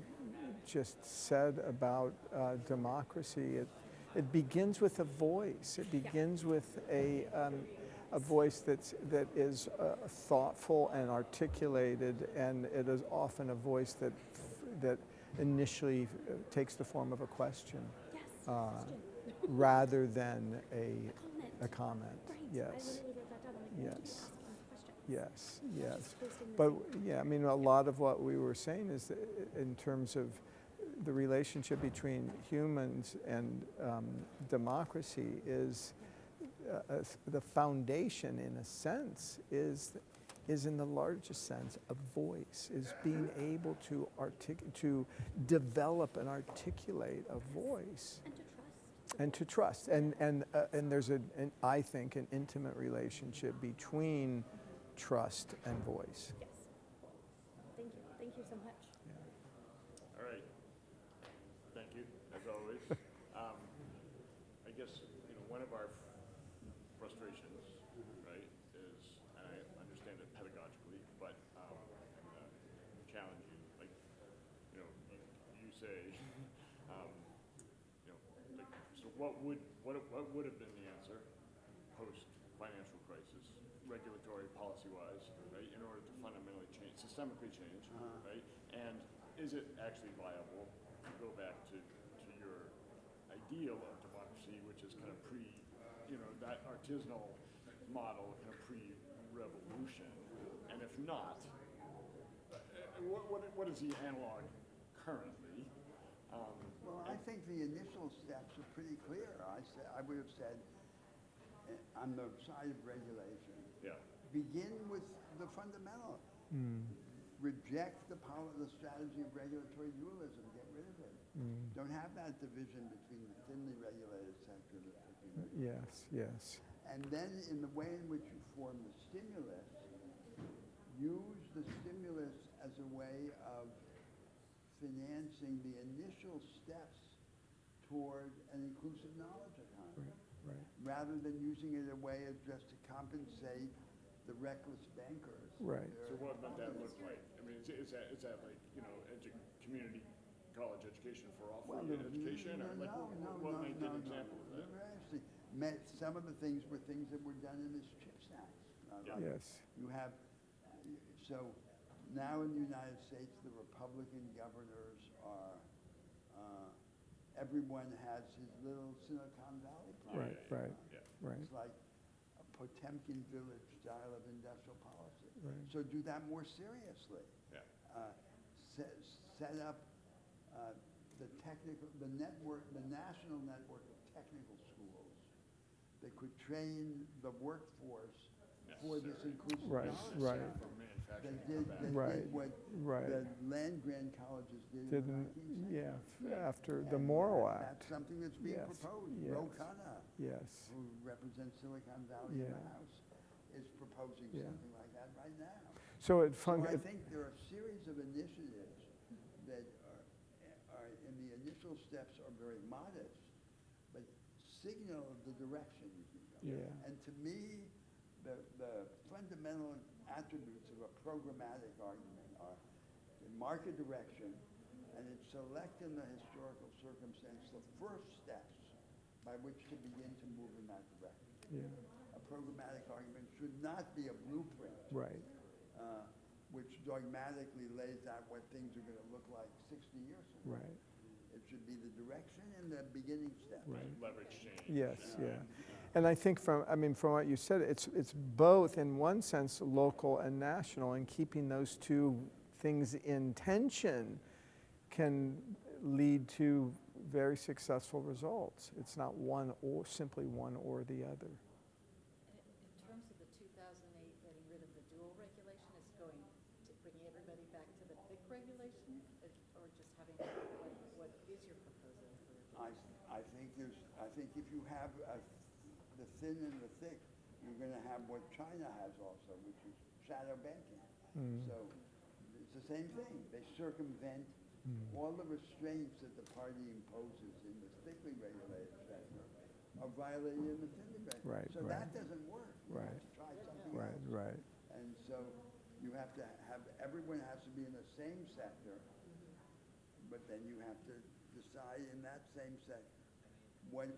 just said about democracy. It begins with a voice. It begins with a voice that is thoughtful and articulated, and it is often a voice that initially takes the form of a question. yes, Uh, question. rather than a comment. Right. Yes, I literally wrote that down. I'm like, Yes. asking questions. yes, yes. Just posting the But same. yeah, I mean, a lot of what we were saying is that in terms of the relationship between humans and democracy is the foundation, in a sense, is in the largest sense a voice, is being able to to develop and articulate a voice. And to trust. And there's I think an intimate relationship between trust and voice. Yes. Thank you. Thank you so much. All right. Thank you, as always. I guess, one of our frustrations, right, is, and I understand it pedagogically, but I'm going to challenge you. Like, you say, like, so what would have been the answer post-financial crisis, regulatory, policy-wise, right, in order to fundamentally change, systemically change, right? And is it actually viable to go back to your ideal of democracy, which is kind of that artisanal model, kind of pre-revolution? And if not, what is the analog currently? Well, I think the initial steps are pretty clear. I would have said, on the side of regulation, Yeah. begin with the fundamental. Reject the strategy of regulatory dualism. Get rid of it. Don't have that division between the thinly regulated sector and the thickly regulated. Yes, yes. And then in the way in which you form the stimulus, use the stimulus as a way of financing the initial steps toward an inclusive knowledge economy, Right. rather than using it a way of just to compensate the reckless bankers. Right. So what might that look like? I mean, is that like, community college education for all free education? Or like, what might be an example of that? Very interesting. Some of the things were things that were done in this CHIPS Act. Yeah. Yes. You have So now in the United States, the Republican governors are, everyone has his little Silicon Valley Right, plan. right, right. It's like a Potemkin village style of industrial policy. Right. So do that more seriously. Yeah. Set up the national network of technical schools that could train the workforce for this inclusive Right, knowledge right. sharing. For manufacturing. They did Right, what right. the land-grant colleges did in the Didn't, 19th yeah, century. after the And Morrill That's Act. something that's being Yes, proposed. yes. Ro Khanna, Yes, who represents Silicon Valley in the Yeah. House, is proposing Yeah. something like that right now. so it So I it- think there are a series of initiatives that are in the initial steps are very modest, but signal the direction you can go. Yeah. And to me, the fundamental attributes of a programmatic argument are the market direction, and it select in the historical circumstance the first steps by which to begin to move in that direction. yeah, A programmatic argument should not be a blueprint right, which dogmatically lays out what things are going to look like 60 years from now. right, It should be the direction and the beginning steps. right. Leverage change. Yes, yeah. And I think from what you said, it's both in one sense local and national, and keeping those two things in tension can lead to very successful results. It's not simply one or the other. In terms of the 2008 getting rid of the dual regulation, is going to bringing everybody back to the thick regulation, or just having, what is your proposal for? I think if you have the thin and the thick, you're going to have what China has also, which is shadow banking. So it's the same thing. They circumvent all the restraints that the party imposes in the thickly regulated sector are violated in the thinly regulated. Right, So right. that doesn't work. You have Right. to try something Right, else. right. And so you have to have, everyone has to be in the same sector, but then you have to decide in that same sector what